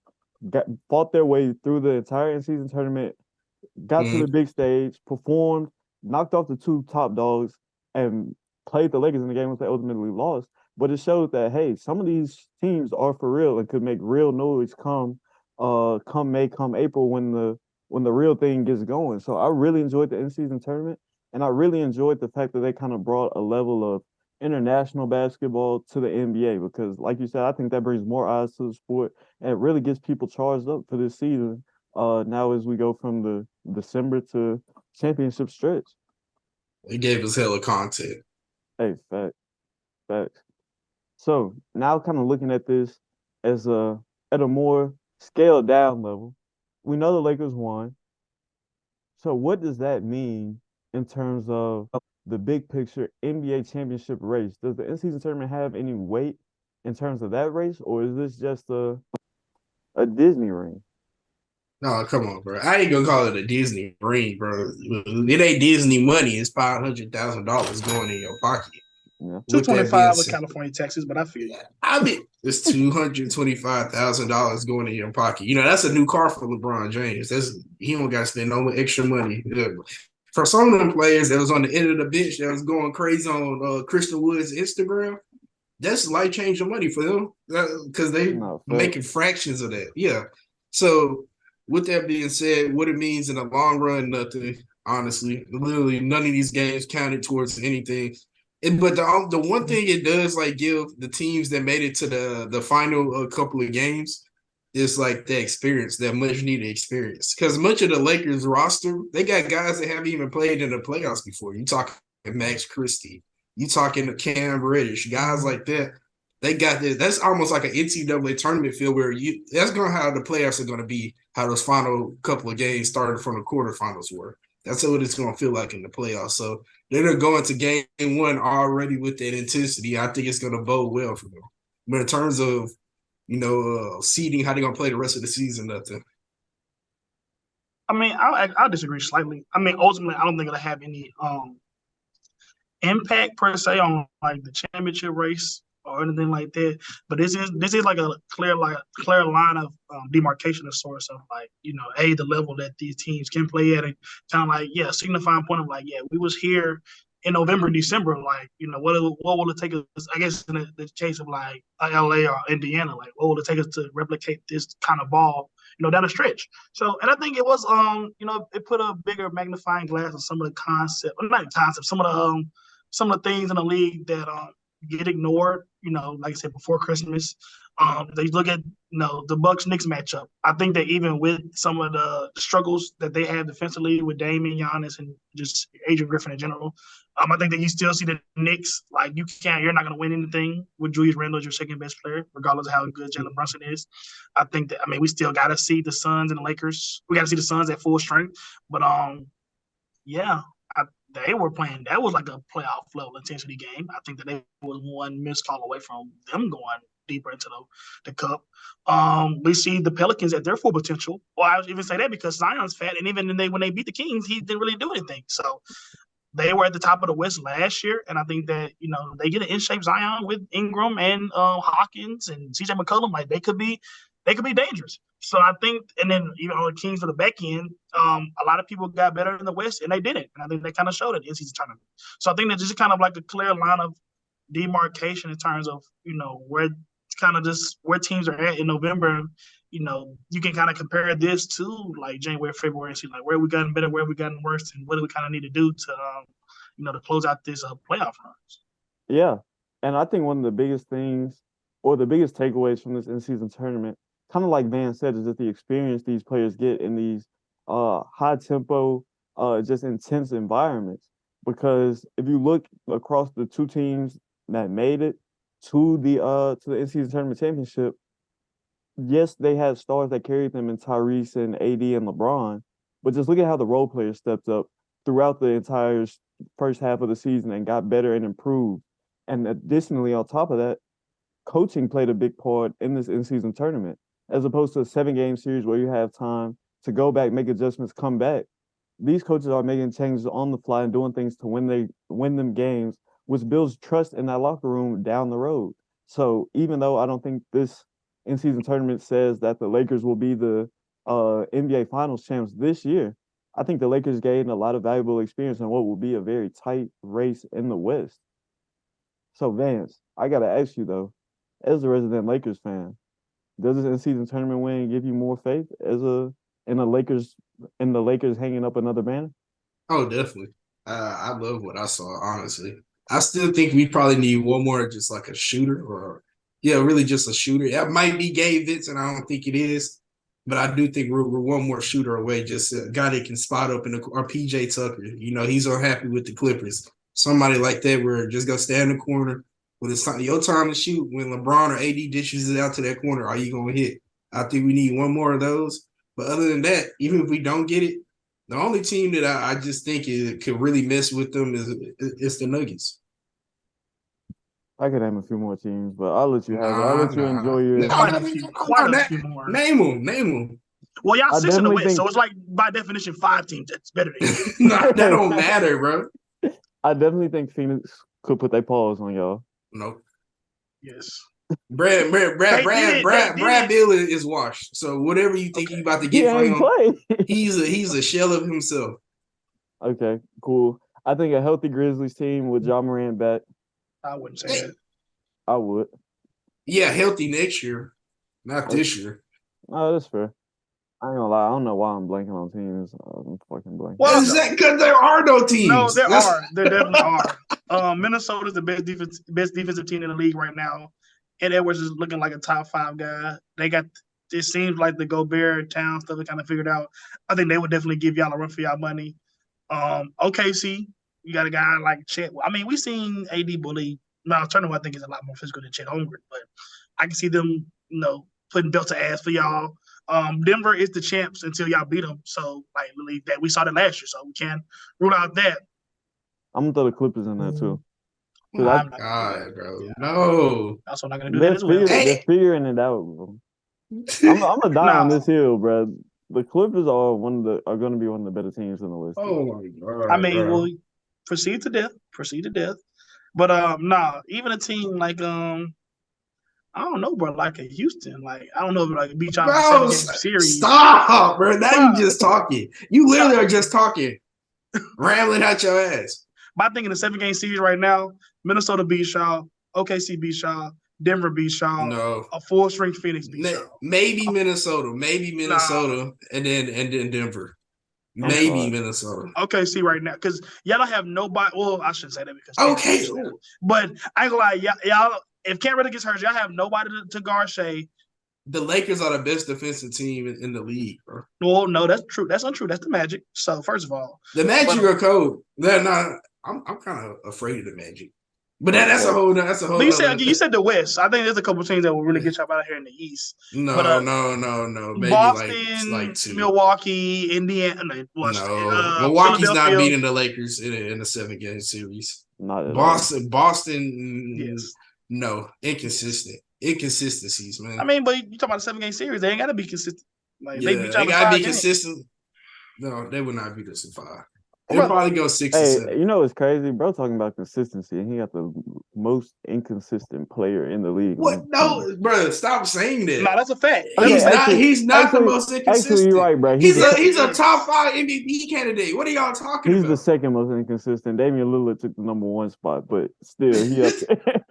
[SPEAKER 6] fought their way through the entire in-season tournament, got to the big stage, performed, knocked off the two top dogs, and played the Lakers in the game which they ultimately lost. But it showed that, hey, some of these teams are for real and could make real noise come May, come April when the real thing gets going. So I really enjoyed the in-season tournament, and I really enjoyed the fact that they kind of brought a level of international basketball to the NBA because, like you said, I think that brings more eyes to the sport and it really gets people charged up for this season. Now as we go from the December to championship stretch.
[SPEAKER 7] It gave us hella content.
[SPEAKER 6] Hey, facts. So now kind of looking at this as at a more scaled down level, we know the Lakers won. So what does that mean in terms of the big picture NBA championship race? Does the in-season tournament have any weight in terms of that race, or is this just a Disney ring?
[SPEAKER 7] No, come on, bro. I ain't gonna call it a Disney ring, bro. It ain't Disney money. It's $500,000 going in your pocket.
[SPEAKER 6] Yeah.
[SPEAKER 7] With that
[SPEAKER 4] 225
[SPEAKER 7] being
[SPEAKER 4] with
[SPEAKER 7] said,
[SPEAKER 4] California taxes, but I feel you.
[SPEAKER 7] I mean, it's $225,000 going in your pocket. You know, that's a new car for LeBron James. He don't got to spend no extra money. For some of them players that was on the end of the bench that was going crazy on Christian Wood's Instagram, that's life changing money for them because they making fractions of that. Yeah. So with that being said, what it means in the long run, nothing. Honestly, literally none of these games counted towards anything. But the one thing it does like give the teams that made it to the final couple of games is like the experience, that much needed experience. Because much of the Lakers roster, they got guys that haven't even played in the playoffs before. You talking Max Christie, you talking to Cam Reddish, guys like that. They got this. That's almost like an NCAA tournament feel where that's going to how the playoffs are going to be, how those final couple of games started from the quarterfinals were. That's what it's going to feel like in the playoffs. So they're going to game one already with that intensity. I think it's going to bode well for them. But in terms of, seeding, how they're going to play the rest of the season, nothing.
[SPEAKER 4] I mean, I'll disagree slightly. I mean, ultimately, I don't think it'll have any impact per se on like the championship race or anything like that. But this is like a clear line of demarcation of sorts of like, the level that these teams can play at, and kind of like, signifying point of like, we was here in November and December, like, what will it take us, I guess in the case of like LA or Indiana, like what will it take us to replicate this kind of ball, down the stretch. So, and I think it was, it put a bigger magnifying glass on some of the concepts, some of the things in the league that get ignored, like I said, before Christmas. They look at, the Bucks-Knicks matchup. I think that even with some of the struggles that they have defensively with Damian, Giannis, and just Adrian Griffin in general, I think that you still see the Knicks, like you're not going to win anything with Julius Randle as your second best player, regardless of how good Jalen Brunson is. I think that, we still got to see the Suns and the Lakers. We got to see the Suns at full strength. But, they were playing. That was like a playoff level intensity game. I think that they was one missed call away from them going deeper into the cup. We see the Pelicans at their full potential. Well, I would even say that because Zion's fat, and even when they beat the Kings, he didn't really do anything. So they were at the top of the West last year, and I think that they get an in shape Zion with Ingram and Hawkins and CJ McCollum. Like they could be dangerous. So I think, and then on the Kings for the back end, a lot of people got better in the West, and they didn't. And I think they kind of showed it in season tournament. So I think that's just kind of like a clear line of demarcation in terms of where teams are at in November. You can kind of compare this to like January, February, and see like where we gotten better, where we gotten worse, and what do we kind of need to do to to close out this playoff runs. Yeah,
[SPEAKER 6] and I think one of the biggest things or the biggest takeaways from this in-season tournament, kind of like Van said, is that the experience these players get in these high tempo, just intense environments. Because if you look across the two teams that made it to the in-season tournament championship, yes, they had stars that carried them in Tyrese and AD and LeBron, but just look at how the role players stepped up throughout the entire first half of the season and got better and improved. And additionally, on top of that, coaching played a big part in this in-season tournament, as opposed to a 7-game series where you have time to go back, make adjustments, come back. These coaches are making changes on the fly and doing things to win them games, which builds trust in that locker room down the road. So even though I don't think this in-season tournament says that the Lakers will be the NBA Finals champs this year, I think the Lakers gained a lot of valuable experience in what will be a very tight race in the West. So Vance, I gotta ask you though, as a resident Lakers fan, does this in-season tournament win give you more faith in the Lakers hanging up another banner?
[SPEAKER 7] Oh, definitely. I love what I saw, honestly. I still think we probably need one more, just like a shooter, or really just a shooter. That might be Gabe Vincent. I don't think it is, but I do think we're one more shooter away. Just a guy that can spot up or PJ Tucker. He's unhappy with the Clippers. Somebody like that, where just gonna stand in the corner when it's your time to shoot. When LeBron or AD dishes it out to that corner, are you gonna hit? I think we need one more of those. But other than that, even if we don't get it, the only team that I just think could really mess with them is the Nuggets.
[SPEAKER 6] I could name a few more teams, but I'll let you have it. I'll let you enjoy your.
[SPEAKER 4] Quite a few more.
[SPEAKER 7] Name them.
[SPEAKER 4] Well, y'all
[SPEAKER 6] I
[SPEAKER 4] 6 in the
[SPEAKER 6] definitely
[SPEAKER 4] West,
[SPEAKER 6] think-
[SPEAKER 4] so it's like by definition 5 teams that's better than you.
[SPEAKER 7] Nah, that don't matter, bro.
[SPEAKER 6] I definitely think Phoenix could put their paws on y'all.
[SPEAKER 7] Nope.
[SPEAKER 4] Yes.
[SPEAKER 7] Brad
[SPEAKER 4] did.
[SPEAKER 7] Bill is washed. So whatever you think you about to
[SPEAKER 6] He
[SPEAKER 7] get from
[SPEAKER 6] ain't
[SPEAKER 7] him,
[SPEAKER 6] play.
[SPEAKER 7] he's a shell of himself.
[SPEAKER 6] Okay, cool. I think a healthy Grizzlies team with Ja Morant back.
[SPEAKER 4] I wouldn't say that.
[SPEAKER 6] I would.
[SPEAKER 7] Yeah, healthy next year, not this year.
[SPEAKER 6] Oh, that's fair. I ain't gonna lie. I don't know why I'm blanking on teams. I'm fucking blanking.
[SPEAKER 4] Well,
[SPEAKER 7] Is that because there are no teams?
[SPEAKER 4] No, there are. There definitely are. Minnesota's the best defensive team in the league right now. Ed Edwards is looking like a top 5 guy. They got. It seems like the Gobert Town stuff they kind of figured out. I think they would definitely give y'all a run for y'all money. OKC, you got a guy like Chet. I mean, we seen AD bully. Now, Turner, I think, is a lot more physical than Chet Holmgren, but I can see them, putting belt to ass for y'all. Denver is the champs until y'all beat them. So, believe that we saw that last year, so we can't rule out that.
[SPEAKER 6] I'm gonna throw the Clippers in there too.
[SPEAKER 7] Oh my God, bro. Yeah. No.
[SPEAKER 4] Also not going to do that as well.
[SPEAKER 6] They're figuring it out, bro. I'm gonna die on this hill, bro. The Clippers are going to be one of the better teams in the West.
[SPEAKER 7] Oh my God!
[SPEAKER 4] I mean, well, proceed to death. But even a team like I don't know, bro, like a Houston, like I don't know if like beat y'all in the 7-game series.
[SPEAKER 7] Stop, bro. Now you just talking. You literally are just talking, rambling out your ass.
[SPEAKER 4] But I think in the 7-game series right now, Minnesota beats y'all, OKC beats y'all, Denver beats y'all.
[SPEAKER 7] No,
[SPEAKER 4] a full strength Phoenix beats y'all.
[SPEAKER 7] Maybe Minnesota, and then Denver. Maybe Minnesota.
[SPEAKER 4] OKC right now, because y'all don't have nobody. Well, I shouldn't say that because
[SPEAKER 7] okay,
[SPEAKER 4] but I ain't gonna lie, y'all. If Cam Reddish gets hurt, y'all have nobody to guard Shea.
[SPEAKER 7] The Lakers are the best defensive team in the league, bro.
[SPEAKER 4] Well, no, that's true. That's untrue. That's the Magic. So first of all,
[SPEAKER 7] the Magic are cold. They're not. I'm kind of afraid of the Magic, but that's a whole. But
[SPEAKER 4] you said the West. I think there's a couple teams that will really get y'all out of here in the East.
[SPEAKER 7] No. Maybe
[SPEAKER 4] Boston,
[SPEAKER 7] like 2.
[SPEAKER 4] Milwaukee, Indiana.
[SPEAKER 7] Milwaukee's not beating the Lakers in a 7-game series.
[SPEAKER 6] Not at
[SPEAKER 7] Boston.
[SPEAKER 4] Yes.
[SPEAKER 7] No, inconsistencies, man.
[SPEAKER 4] I mean, but you talking about a 7-game series? They ain't got to be consistent.
[SPEAKER 7] They gotta be consistent. No, they would not beat us in 5. They'll probably go 6 or 7.
[SPEAKER 6] You know what's crazy, bro? Talking about consistency, and he got the most inconsistent player in the league.
[SPEAKER 7] What? No, bro, stop saying that.
[SPEAKER 4] No, that's a fact.
[SPEAKER 7] He's not the most inconsistent.
[SPEAKER 6] Actually, you're right, bro.
[SPEAKER 7] He's a top 5 MVP candidate. What are y'all talking about?
[SPEAKER 6] He's the second most inconsistent. Damian Lillard took the number 1 spot, but still, he up there.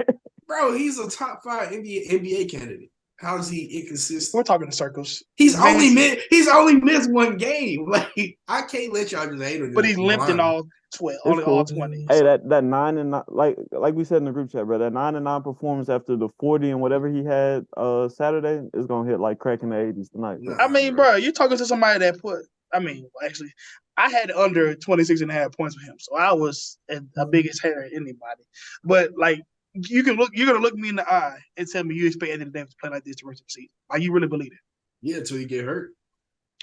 [SPEAKER 7] Bro, he's a top 5 NBA candidate. How is he inconsistent?
[SPEAKER 4] We're talking in circles.
[SPEAKER 7] He's only missed 1 game. Like I can't let y'all just hate him.
[SPEAKER 4] But he's limped in all 12, only all 20.
[SPEAKER 6] Hey, that 9-9, like we said in the group chat, bro. That 9-9 performance after the 40 and whatever he had Saturday is gonna hit like crack in the 80s tonight.
[SPEAKER 4] I mean, bro, you're talking to somebody that actually, I had under 26.5 points for him, so I was the biggest hater of anybody. But like. You're gonna look me in the eye and tell me you expect Anthony Davis to play like this the rest of the season. Like you really believe it?
[SPEAKER 7] Yeah, until you get hurt,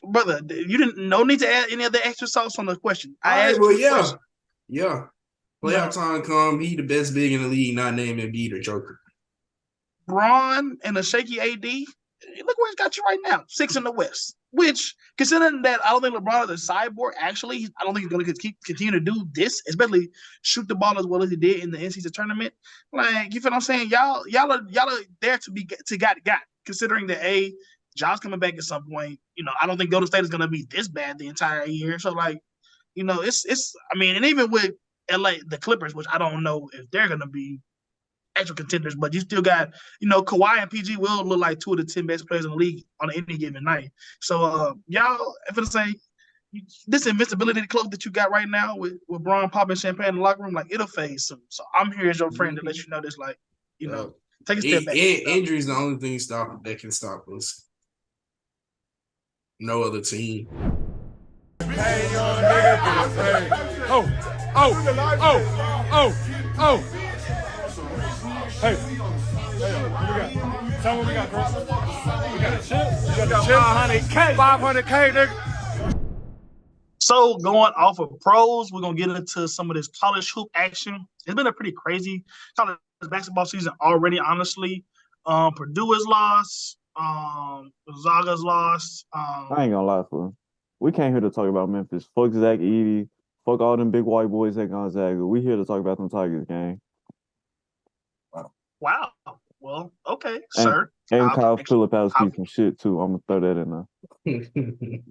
[SPEAKER 4] brother. You didn't no need to add any other extra sauce on the question.
[SPEAKER 7] Yeah. Playoff time come. He the best big in the league, not named Embiid or Joker.
[SPEAKER 4] Braun and a shaky AD. Look where it's got you right now, 6 in the West. Which, considering that I don't think LeBron is a cyborg, actually, I don't think he's going to continue to do this, especially shoot the ball as well as he did in the NCAA tournament. Like, you feel what I'm saying? Y'all are there to got. Considering that John's coming back at some point. I don't think Golden State is going to be this bad the entire year. So, like, it's. I mean, and even with LA, the Clippers, which I don't know if they're going to be actual contenders, but you still got, Kawhi and PG will look like 2 of the 10 best players in the league on any given night. So, y'all, if it's say this invincibility cloak that you got right now with Braun popping champagne in the locker room, like it'll fade soon. So I'm here as your friend to let you know this, like, take a step back.
[SPEAKER 7] Injury is the only thing that can stop us. No other team.
[SPEAKER 5] Hey, Hey, Tell me what we got, Chris. We got a chip. We got 500K. 500K, nigga.
[SPEAKER 4] So going off of pros, we're gonna get into some of this college hoop action. It's been a pretty crazy college basketball season already, honestly. Purdue has lost. Gonzaga's lost.
[SPEAKER 6] I ain't gonna lie, fool. We came here to talk about Memphis. Fuck Zach Edey. Fuck all them big white boys at Gonzaga. We here to talk about them Tigers, gang.
[SPEAKER 4] Wow. Well, okay, sir.
[SPEAKER 6] And Kyle Filipowski some shit too. I'm gonna throw that in there.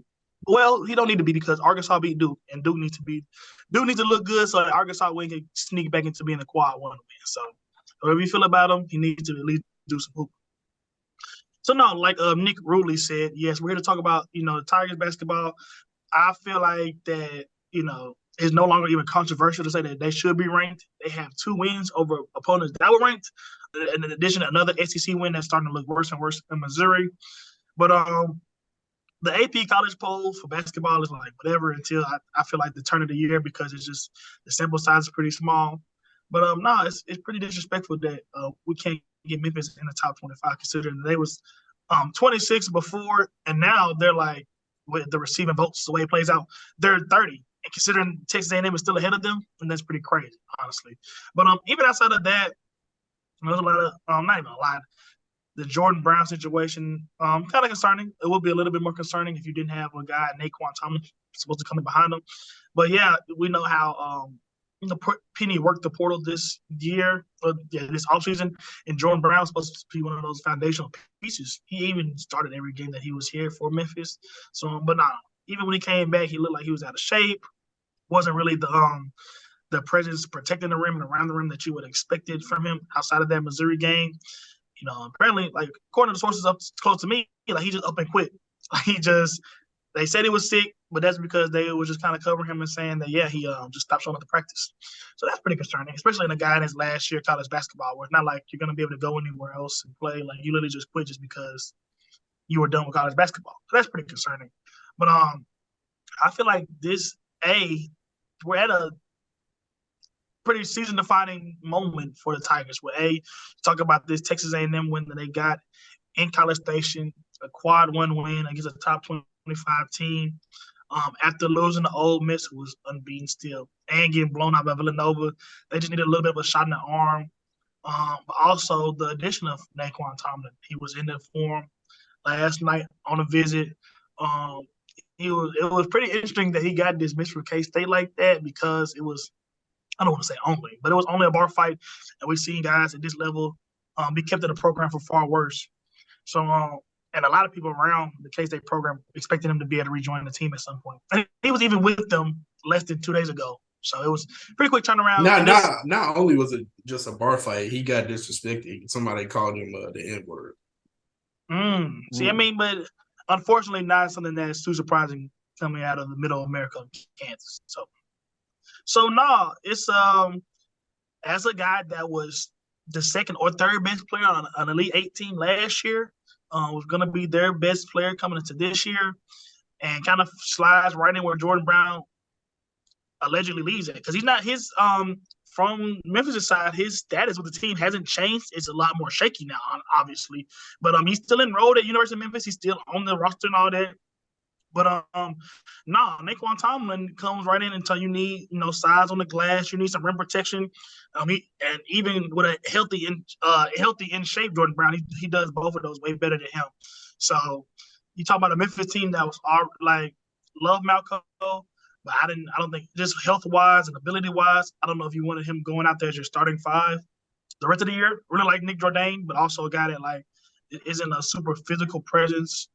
[SPEAKER 4] Well, he don't need to be because Arkansas beat Duke, and Duke needs to look good so that Arkansas win can sneak back into being a quad one win. So, whatever you feel about him, he needs to at least do some hooping. So no, like Nick Ruley said, yes, we're here to talk about the Tigers basketball. I feel like that it's no longer even controversial to say that they should be ranked. They have 2 wins over opponents that were ranked. In addition, another SEC win that's starting to look worse and worse in Missouri. But the AP college poll for basketball is like whatever until I feel like the turn of the year because it's just the sample size is pretty small. But no, it's pretty disrespectful that we can't get Memphis in the top 25 considering they was 26 before and now they're like with the receiving votes the way it plays out, they're 30. And considering Texas A&M is still ahead of them, and that's pretty crazy, honestly. But even outside of that, there's a lot of not even a lot. The Jordan Brown situation, kind of concerning. It would be a little bit more concerning if you didn't have a guy, Naquan Tomlin, supposed to come in behind him. But yeah, we know how Penny worked the portal this year, this offseason, and Jordan Brown was supposed to be one of those foundational pieces. He even started every game that he was here for Memphis. So, but nah, even when he came back, he looked like he was out of shape. Wasn't really the presence protecting the rim and around the rim that you would have expected from him outside of that Missouri game. Apparently, like according to the sources up close to me, like he just up and quit. They said he was sick, but that's because they were just kind of covering him and saying that he just stopped showing up to practice. So that's pretty concerning, especially in a guy in his last year of college basketball, where it's not like you're gonna be able to go anywhere else and play. Like you literally just quit just because you were done with college basketball. So that's pretty concerning. But I feel like we're at a pretty season-defining moment for the Tigers. Where talk about this Texas A&M win that they got in College Station, a quad 1 win against a top 25 team. After losing to Ole Miss, who was unbeaten still, and getting blown out by Villanova, they just needed a little bit of a shot in the arm. But also the addition of Naquan Tomlin. He was in the form last night on a visit. It was pretty interesting that he got dismissed from K-State like that because it was, I don't want to say only, but it was only a bar fight, and we've seen guys at this level be kept in the program for far worse. So, and a lot of people around the K-State program expected him to be able to rejoin the team at some point. And he was even with them less than 2 days ago. So it was a pretty quick turnaround.
[SPEAKER 7] Not only was it just a bar fight, he got disrespected. Somebody called him the N-word.
[SPEAKER 4] See, I mean, but unfortunately, not something that's too surprising coming out of the middle of America, Kansas. So no, it's as a guy that was the second or third best player on an Elite 8 team last year, was going to be their best player coming into this year, and kind of slides right in where Jordan Brown allegedly leaves it because he's not his from Memphis' side, his status with the team hasn't changed. It's a lot more shaky now, obviously. But he's still enrolled at University of Memphis. He's still on the roster and all that. But Naquan Tomlin comes right in until you need size on the glass. You need some rim protection. And even with a healthy in shape Jordan Brown, he does both of those way better than him. So you talk about a Memphis team that was love Malco. But I don't think just health-wise and ability-wise, I don't know if you wanted him going out there as your starting 5 the rest of the year. Really like Nick Jourdain, but also a guy that isn't a super physical presence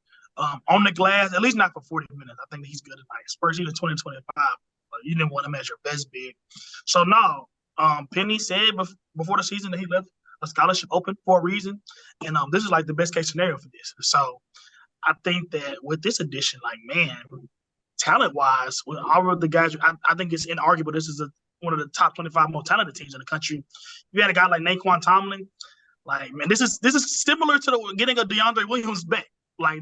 [SPEAKER 4] on the glass, at least not for 40 minutes. I think he's good at especially the 2025. But you didn't want him as your best big. So no, Penny said before the season that he left a scholarship open for a reason, and this is the best case scenario for this. So I think that with this addition, talent-wise, with all of the guys, I think it's inarguable. This is one of the top 25 most talented teams in the country. You had a guy like Naquan Tomlin. This is similar to getting a DeAndre Williams back.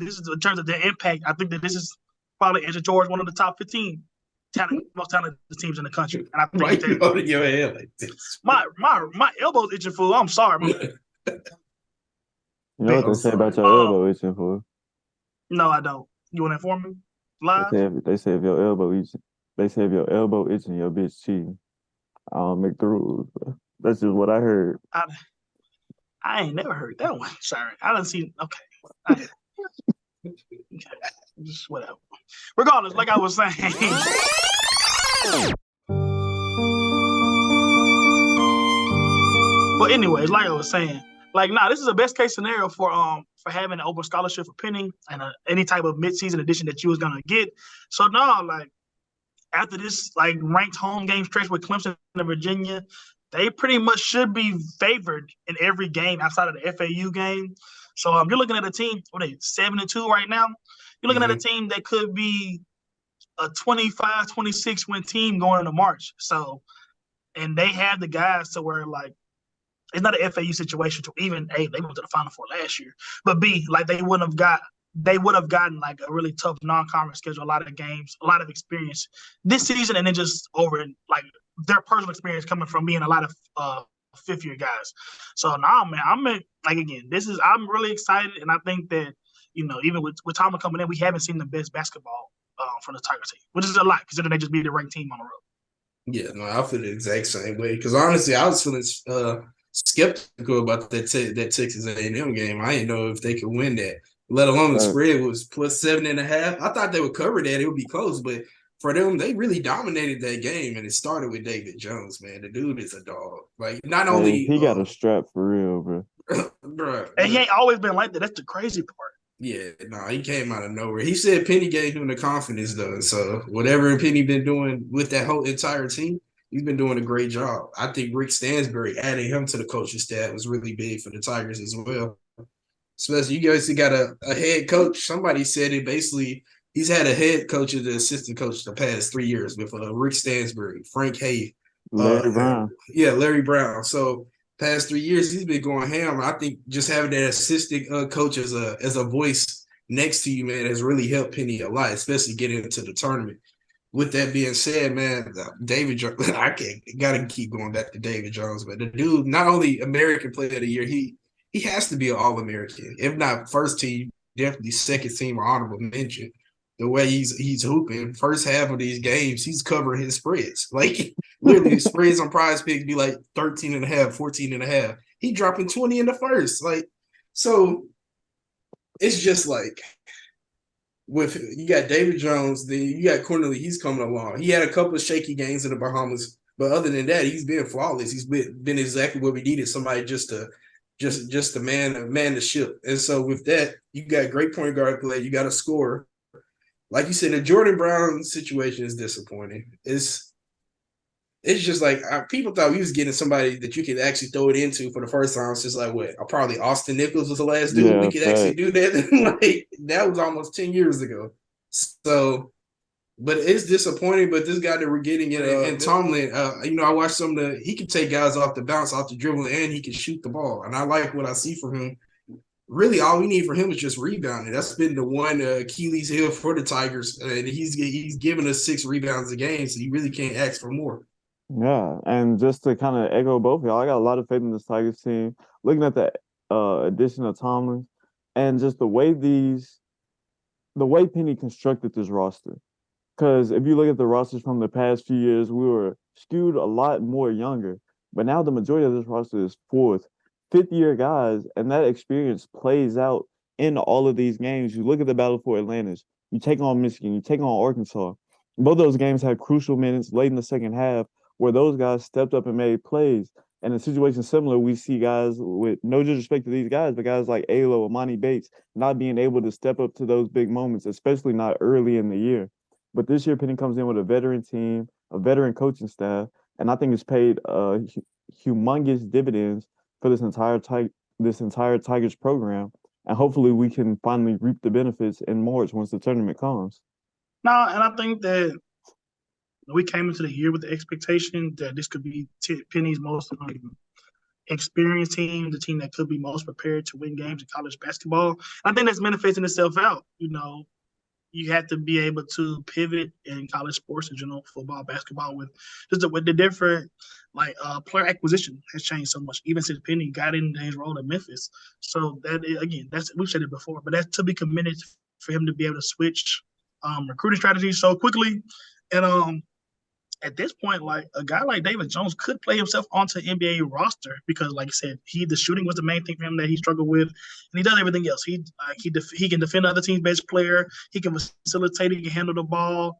[SPEAKER 4] This is in terms of their impact. I think that this is probably Andrew George, one of the top 15 most talented teams in the country. And I think
[SPEAKER 7] you holding your head like this?
[SPEAKER 4] My elbow's itching, fool. I'm sorry.
[SPEAKER 6] You know
[SPEAKER 4] Bet.
[SPEAKER 6] what they say about your elbow itching for?
[SPEAKER 4] No, I don't. You want to inform me? Live?
[SPEAKER 6] They say if your elbow itching, your bitch cheating. I don't make the rules. Bro. That's just what I heard.
[SPEAKER 4] I ain't never heard that one. Sorry. I done seen. Okay. Just whatever. Regardless, like I was saying. But anyways, like I was saying, this is a best case scenario for having an open scholarship for Penny and any type of midseason addition that you was gonna get. So after this ranked home game stretch with Clemson and Virginia, they pretty much should be favored in every game outside of the FAU game. So you're looking at a team, 7-2 right now. You're looking at a team that could be a 25-26 win team going into March. So, and they have the guys to where it's not an FAU situation to even A, they went to the Final Four last year, but B, they would have gotten a really tough non-conference schedule, a lot of games, a lot of experience this season, and then just over their personal experience coming from being a lot of fifth-year guys. So man, I'm really excited, and I think that even with Tomlin coming in, we haven't seen the best basketball from the Tigers team, which is a lot considering they just beat the ranked team on the road.
[SPEAKER 7] Yeah, no, I feel the exact same way because honestly, I was feeling skeptical about that Texas A&M game. I didn't know if they could win that, let alone the spread was plus 7.5. I thought they would cover that; it would be close, but for them, they really dominated that game, and it started with David Jones. Man, the dude is a dog. Not only
[SPEAKER 6] he got a strap for real, bro.
[SPEAKER 7] Bro,
[SPEAKER 4] and he ain't always been like that. That's the crazy part.
[SPEAKER 7] Yeah, no, he came out of nowhere. He said Penny gave him the confidence, though. So whatever Penny been doing with that whole entire team, he's been doing a great job. I think Rick Stansbury adding him to the coaching staff was really big for the Tigers as well. Especially you guys got a head coach. Somebody said it basically. He's had a head coach and the assistant coach the past 3 years with Rick Stansbury, Frank Hay,
[SPEAKER 6] Larry Brown.
[SPEAKER 7] Yeah, Larry Brown. So past 3 years, he's been going ham. I think just having that assistant coach as a voice next to you, man, has really helped Penny a lot, especially getting into the tournament. With that being said, man, David Jones, gotta keep going back to David Jones, but the dude, not only American Player of the Year, he has to be an All-American, if not first team, definitely second team or honorable mention. The way he's hooping, first half of these games, he's covering his spreads. Literally, his spreads on Prize Picks be 13.5, 14.5. He dropping 20 in the first. So it's just with you got David Jones, then you got Cornelly, he's coming along. He had a couple of shaky games in the Bahamas, but other than that, he's been flawless. He's been exactly what we needed, somebody just to man the ship. And so with that, you got great point guard play, you got a scorer. Like you said, the Jordan Brown situation is disappointing. It's just people thought we was getting somebody that you could actually throw it into for the first time. It's just probably Austin Nichols was the last dude we could actually do that. That was almost 10 years ago. So, but it's disappointing. But this guy that we're getting and Tomlin, I watched he can take guys off the bounce, off the dribble, and he can shoot the ball. And I like what I see from him. Really, all we need for him is just rebounding. That's been the one Achilles heel for the Tigers, and he's giving us 6 rebounds a game, so you really can't ask for more.
[SPEAKER 6] Yeah, and just to kind of echo both of y'all, I got a lot of faith in this Tigers team. Looking at the addition of Tomlin, and just the way Penny constructed this roster. Because if you look at the rosters from the past few years, we were skewed a lot more younger, but now the majority of this roster is fourth, fifth-year guys, and that experience plays out in all of these games. You look at the battle for Atlantis, you take on Michigan, you take on Arkansas. Both those games had crucial minutes late in the second half where those guys stepped up and made plays. And in situations similar, we see guys with no disrespect to these guys, but guys like Alo, Amani Bates, not being able to step up to those big moments, especially not early in the year. But this year, Penny comes in with a veteran team, a veteran coaching staff, and I think it's paid humongous dividends for this entire Tigers program, and hopefully we can finally reap the benefits in March once the tournament comes.
[SPEAKER 4] No, and I think that we came into the year with the expectation that this could be Penny's most experienced team, the team that could be most prepared to win games in college basketball. I think that's manifesting itself out. you have to be able to pivot in college sports in general, football, basketball, with the different player acquisition has changed so much, even since Penny got into his role in Memphis. So that is, again, we've said it before, but that's to be commended for him to be able to switch recruiting strategies so quickly. And at this point, like a guy like David Jones could play himself onto an NBA roster because, like I said, the shooting was the main thing for him that he struggled with, and he does everything else. He can defend other team's best player. He can facilitate. He can handle the ball.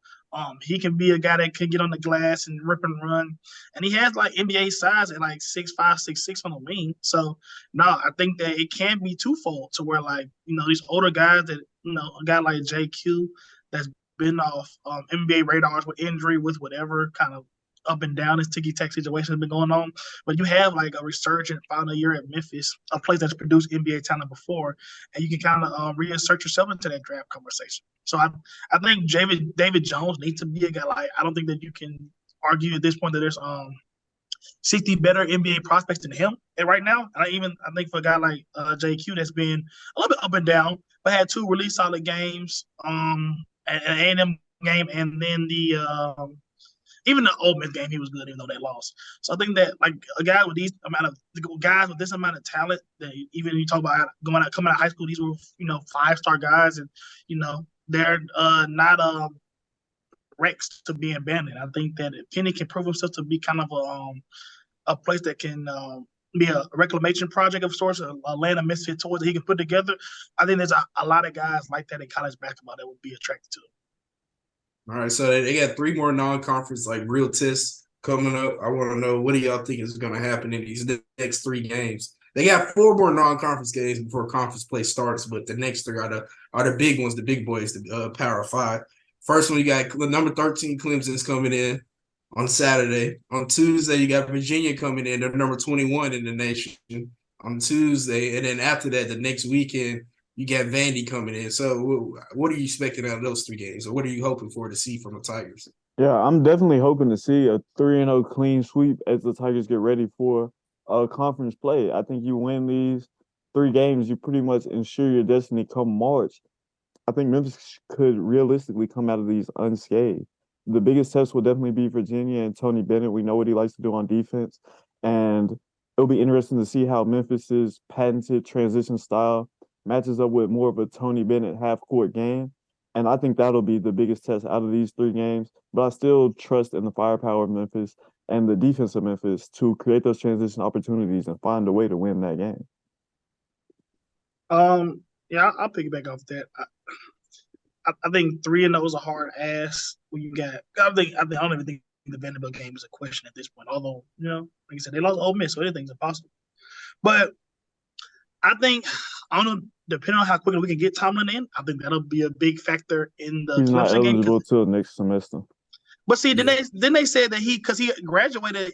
[SPEAKER 4] He can be a guy that can get on the glass and rip and run, and he has like NBA size at like 6'5", 6'6" on the wing. So no, I think that it can be twofold to where these older guys that a guy like JQ that's been off NBA radars with injury, with whatever kind of up and down this ticky-tack situation has been going on. But you have like a resurgent final year at Memphis, a place that's produced NBA talent before, and you can kind of reinsert yourself into that draft conversation. So I think David Jones needs to be a guy. Like, I don't think that you can argue at this point that there's 60 better NBA prospects than him right now. And I think for a guy like JQ that's been a little bit up and down, but had 2 really solid games. An A&M game, and then even the Ole Miss game, he was good, even though they lost. So I think that like a guy with this amount of talent, that even you talk about coming out of high school, these were 5-star guys, and they're not wrecks to be abandoned. I think that if Penny can prove himself to be kind of a place that can be a reclamation project of sorts, a land of misfit toys that he can put together, I think there's a lot of guys like that in college basketball that would be attracted to him.
[SPEAKER 7] All right, so they got 3 more non-conference real tests coming up. I want to know, what do y'all think is going to happen in these next 3 games? They got 4 more non-conference games before conference play starts, but the next 3 are the big ones, the big boys, the Power 5. First one, you got number 13 Clemson's coming in on Saturday. On Tuesday, you got Virginia coming in. They're number 21 in the nation on Tuesday. And then after that, the next weekend, you got Vandy coming in. So what are you expecting out of those 3 games? Or what are you hoping for to see from the Tigers?
[SPEAKER 6] Yeah, I'm definitely hoping to see a 3-0 clean sweep as the Tigers get ready for conference play. I think you win these 3 games, you pretty much ensure your destiny come March. I think Memphis could realistically come out of these unscathed. The biggest test will definitely be Virginia and Tony Bennett. We know what he likes to do on defense. And it'll be interesting to see how Memphis's patented transition style matches up with more of a Tony Bennett half-court game. And I think that'll be the biggest test out of these 3 games. But I still trust in the firepower of Memphis and the defense of Memphis to create those transition opportunities and find a way to win that game.
[SPEAKER 4] Yeah, I'll piggyback off that. I think 3-0 is a hard ass when you got. I don't even think the Vanderbilt game is a question at this point. Although, like I said, they lost Ole Miss, so anything's impossible. But I think, I don't know, depending on how quickly we can get Tomlin in, I think that'll be a big factor in the
[SPEAKER 6] He's not
[SPEAKER 4] Clemson game.
[SPEAKER 6] eligible till next semester.
[SPEAKER 4] But see, then they said that because he graduated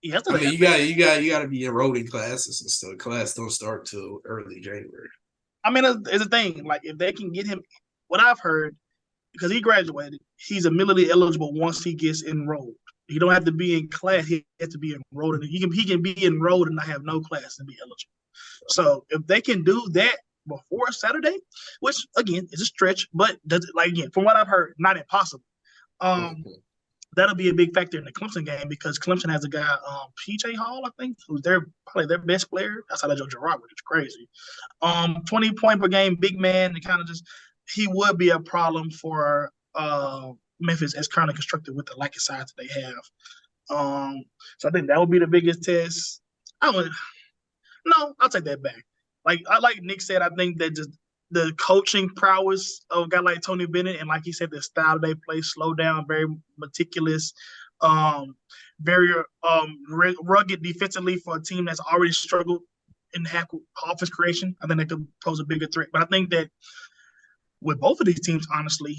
[SPEAKER 4] yesterday.
[SPEAKER 7] I mean, you got to be enrolled in classes and stuff. Class don't start till early January.
[SPEAKER 4] I mean, it's a thing. Like, if they can get him, what I've heard, because he graduated, he's immediately eligible once he gets enrolled. He don't have to be in class. He has to be enrolled. He can be enrolled and not have no class and be eligible. So if they can do that before Saturday, which again is a stretch, but again, from what I've heard, not impossible. That'll be a big factor in the Clemson game because Clemson has a guy, PJ Hall, I think, who's probably their best player outside of Joe Girard, which is crazy. 20 point per game, big man, and kind of he would be a problem for Memphis as currently constructed with the lack of size that they have. So I think that would be the biggest test. I'll take that back. Like Nick said, I think that just the coaching prowess of a guy like Tony Bennett, and like he said, the style they play, slow down, very meticulous, very rugged defensively for a team that's already struggled in half offense creation. I think that could pose a bigger threat. But I think that with both of these teams, honestly,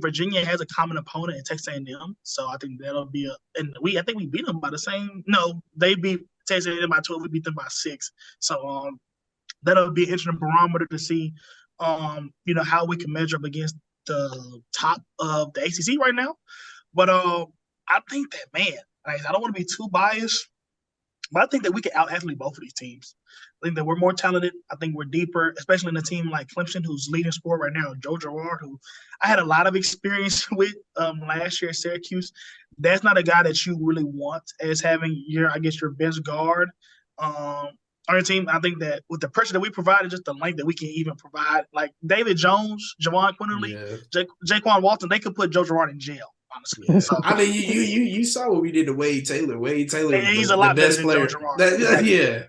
[SPEAKER 4] Virginia has a common opponent in Texas A&M, so I think that'll be I think we beat them by the same. No, they beat Texas A&M by 12. We beat them by 6. So that'll be an interesting barometer to see, how we can measure up against the top of the ACC right now. But I think that, man, I don't want to be too biased. But I think that we can out-athlete both of these teams. I think that we're more talented. I think we're deeper, especially in a team like Clemson, who's leading sport right now. Joe Girard, who I had a lot of experience with last year at Syracuse. That's not a guy that you really want as having your best guard on your team. I think that with the pressure that we provided, just the length that we can even provide, like David Jones, Javon Quinterly, Jaquan Walton, they could put Joe Girard in jail. Honestly,
[SPEAKER 7] Yeah.
[SPEAKER 4] so
[SPEAKER 7] I mean, you saw what we did to Wade Taylor. Wade Taylor,
[SPEAKER 4] he's a
[SPEAKER 7] the
[SPEAKER 4] lot better
[SPEAKER 7] best
[SPEAKER 4] than
[SPEAKER 7] player.
[SPEAKER 4] Joe Girard.
[SPEAKER 7] Yeah,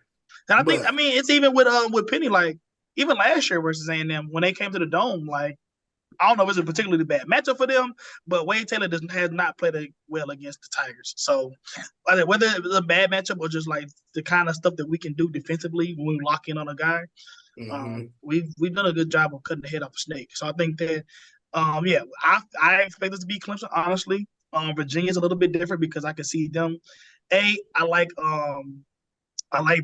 [SPEAKER 4] and I think, it's even with Penny, like even last year versus A&M when they came to the Dome, like I don't know if it's a particularly bad matchup for them, but Wade Taylor has not played well against the Tigers. So whether it was a bad matchup or just like the kind of stuff that we can do defensively when we lock in on a guy, we've done a good job of cutting the head off a snake. So I think that. I expect this to be Clemson, honestly. Virginia's a little bit different because I can see them. I like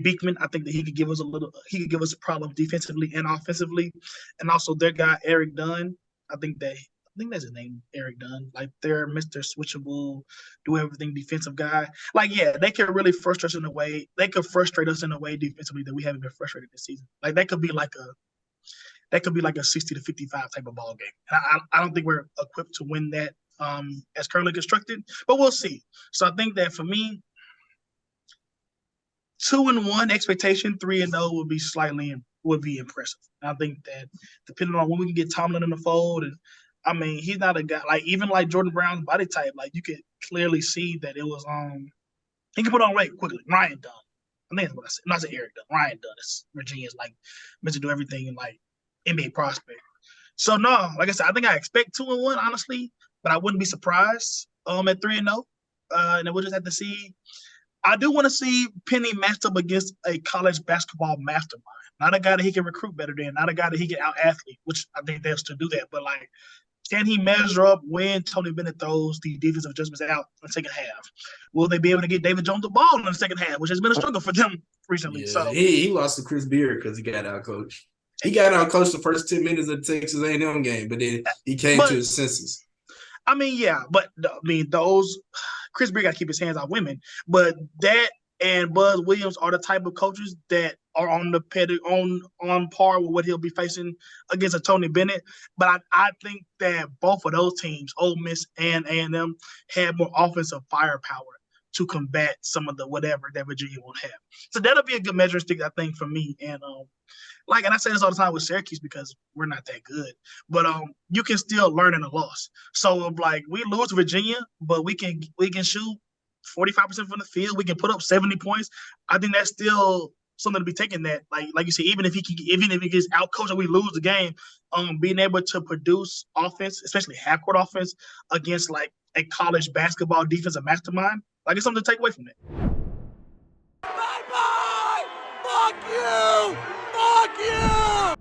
[SPEAKER 4] Beekman. I think that he could give us a problem defensively and offensively. And also their guy, Eric Dunn. I think that's his name, Eric Dunn. Like they're Mr. Switchable, do everything defensive guy. Like, yeah, they can really frustrate us in a way. They could frustrate us in a way defensively that we haven't been frustrated this season. Like that could be like a 60 to 55 type of ball game. And I don't think we're equipped to win that as currently constructed, but we'll see. So I think that for me, 2-1 expectation, 3-0 would be impressive. And I think that depending on when we can get Tomlin in the fold, and I mean, he's not a guy like even like Jordan Brown's body type. Like you could clearly see that it was he can put on weight quickly. Ryan Dunn, I think that's what I said. Not say Eric Dunn. Ryan Dunn is Virginia's like meant to do everything in like NBA prospect. So no, like I said, I think I expect 2-1 honestly, but I wouldn't be surprised at 3-0. And then we'll just have to see. I do want to see Penny matched up against a college basketball mastermind. Not a guy that he can recruit better than, not a guy that he can out-athlete, which I think they'll still do that. But, like, can he measure up when Tony Bennett throws the defensive adjustments out in the second half? Will they be able to get David Jones the ball in the second half, which has been a struggle for them recently?
[SPEAKER 7] Yeah,
[SPEAKER 4] so
[SPEAKER 7] he lost to Chris Beard because he got out-coached. He got out-coached the first 10 minutes of the Texas A&M game, but then he came to his senses.
[SPEAKER 4] I mean, yeah, but those Chris Beard got to keep his hands off women, but that and Buzz Williams are the type of coaches that are on par with what he'll be facing against a Tony Bennett. But I think that both of those teams, Ole Miss and A&M, have more offensive firepower to combat some of the whatever that Virginia won't have. So that'll be a good measuring stick, I think, for me. And and I say this all the time with Syracuse because we're not that good, but you can still learn in a loss. So like we lose to Virginia, but we can shoot 45% from the field. We can put up 70 points. I think that's still something to be taken. That like you said, even if he gets out coached and we lose the game, being able to produce offense, especially half court offense against like a college basketball defensive mastermind, like it's something to take away from it.
[SPEAKER 5] Bye-bye! Fuck you! Fuck you!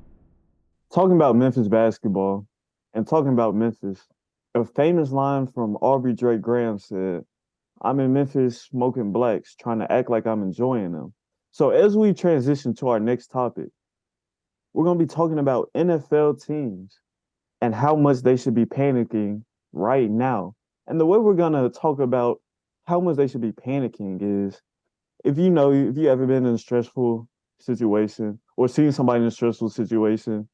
[SPEAKER 6] Talking about Memphis basketball and talking about Memphis, a famous line from Aubrey Drake Graham said, "I'm in Memphis smoking blacks, trying to act like I'm enjoying them." So as we transition to our next topic, we're going to be talking about NFL teams and how much they should be panicking right now. And the way we're going to talk about how much they should be panicking is, if you ever been in a stressful situation or seen somebody in a stressful situation,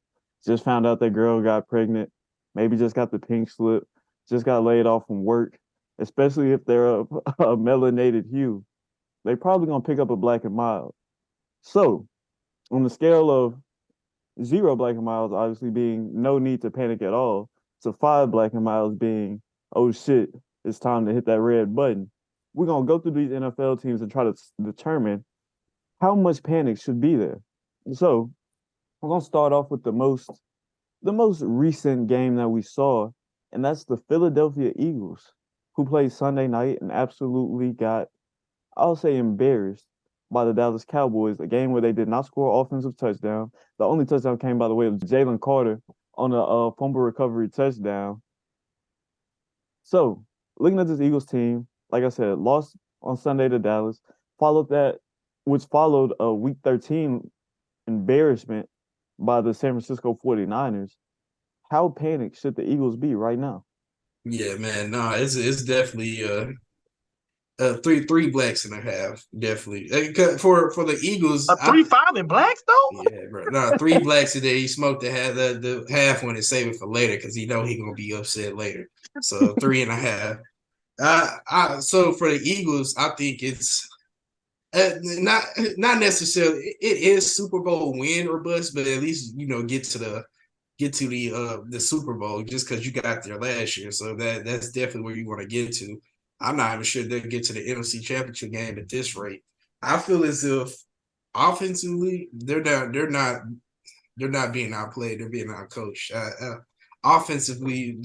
[SPEAKER 6] just found out that girl got pregnant, maybe just got the pink slip, just got laid off from work, especially if they're a melanated hue, they probably going to pick up a black and mild. So on the scale of 0 black and milds obviously being no need to panic at all, to 5 black and milds being, oh shit, it's time to hit that red button, we're going to go through these NFL teams and try to determine how much panic should be there. So we're going to start off with the most recent game that we saw, and that's the Philadelphia Eagles, who played Sunday night and absolutely got, I'll say, embarrassed by the Dallas Cowboys, a game where they did not score an offensive touchdown. The only touchdown came, by the way, of Jalen Carter on a fumble recovery touchdown. So, looking at this Eagles team, like I said, lost on Sunday to Dallas, which followed a Week 13 embarrassment by the San Francisco 49ers. How panicked should the Eagles be right now?
[SPEAKER 7] Yeah, man. No, it's definitely a Three blacks and a half, definitely. For the Eagles,
[SPEAKER 4] 3-5 in blacks though.
[SPEAKER 7] Yeah, bro. No, 3 blacks today. He smoked the half one and save it for later because he know he gonna be upset later. So 3.5. So for the Eagles, I think it's not necessarily. It is Super Bowl win or bust, but at least get to the Super Bowl just because you got there last year. So that's definitely where you want to get to. I'm not even sure they'll get to the NFC Championship game at this rate. I feel as if offensively they're not being outplayed. They're being outcoached. Offensively,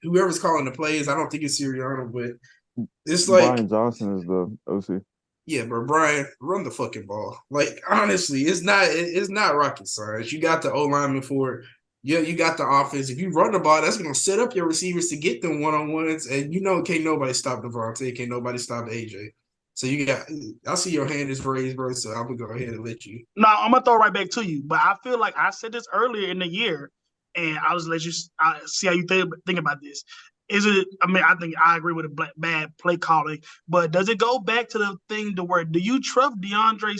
[SPEAKER 7] whoever's calling the plays, I don't think it's Sirianni, but it's like
[SPEAKER 6] Brian Johnson is the OC.
[SPEAKER 7] Yeah, but Brian, run the fucking ball. Like honestly, it's not rocket science. You got the O lineman for it. Yeah, you got the offense. If you run the ball, that's going to set up your receivers to get them one-on-ones. And can't nobody stop Devontae. Can't nobody stop AJ. So I see your hand is raised, bro. So I'm going to go ahead and let you.
[SPEAKER 4] No, I'm going to throw it right back to you. But I feel like I said this earlier in the year, and I'll just let you see how you think about this. I think I agree with a bad play calling, but does it go back to the thing to where do you trust DeAndre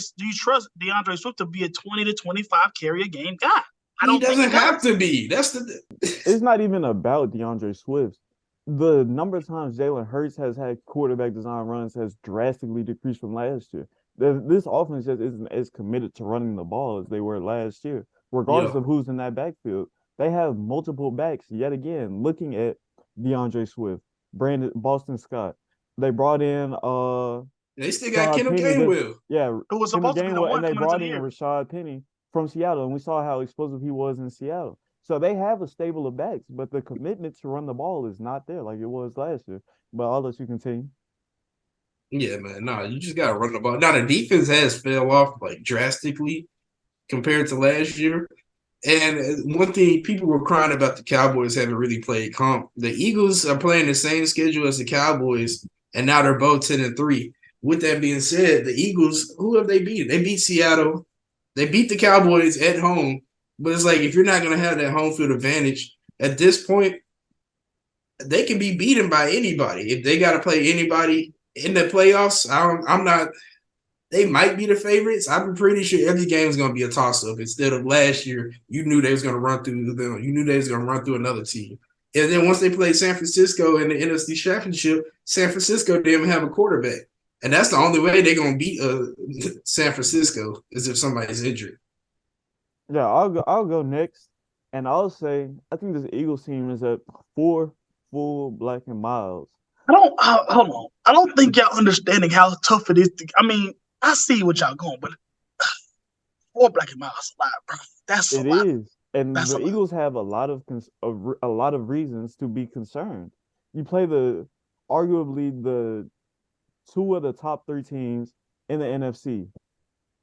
[SPEAKER 4] Swift to be a 20 to 25 carry a game guy?
[SPEAKER 7] He doesn't have to be.
[SPEAKER 6] It's not even about DeAndre Swift. The number of times Jalen Hurts has had quarterback design runs has drastically decreased from last year. This offense just isn't as committed to running the ball as they were last year, regardless of who's in that backfield. They have multiple backs yet again. Looking at DeAndre Swift, Boston Scott, they brought in
[SPEAKER 7] they still got Kendall Gainwell.
[SPEAKER 6] Yeah,
[SPEAKER 4] it was supposed to be the one,
[SPEAKER 6] and they brought in Rashad Penny from Seattle, and we saw how explosive he was in Seattle. So they have a stable of backs, but the commitment to run the ball is not there like it was last year. But I'll let you continue.
[SPEAKER 7] Yeah, man. No, you just gotta run the ball. Now the defense has fell off like drastically compared to last year. And one thing people were crying about the Cowboys haven't really played comp. The Eagles are playing the same schedule as the Cowboys, and now they're both 10-3. With that being said, the Eagles, who have they beat? They beat Seattle. They beat the Cowboys at home, but it's like if you're not going to have that home field advantage, at this point, they can be beaten by anybody. If they got to play anybody in the playoffs, I'm not – they might be the favorites. I'm pretty sure every game is going to be a toss-up. Instead of last year, you knew they was going to run through them. You knew they was going to run through another team. And then once they played San Francisco in the NFC Championship, San Francisco didn't have a quarterback. And that's the only way they're going to beat San Francisco is if somebody's injured.
[SPEAKER 6] Yeah, I'll go next. And I'll say I think this Eagles team is at 4 full black and miles.
[SPEAKER 4] Hold on. I don't think y'all understanding how tough it is. I see what y'all going, but 4 black and miles a lot, bro. That's a lot.
[SPEAKER 6] It is. And the Eagles have a lot of reasons to be concerned. You play arguably the 2 of the top 3 teams in the NFC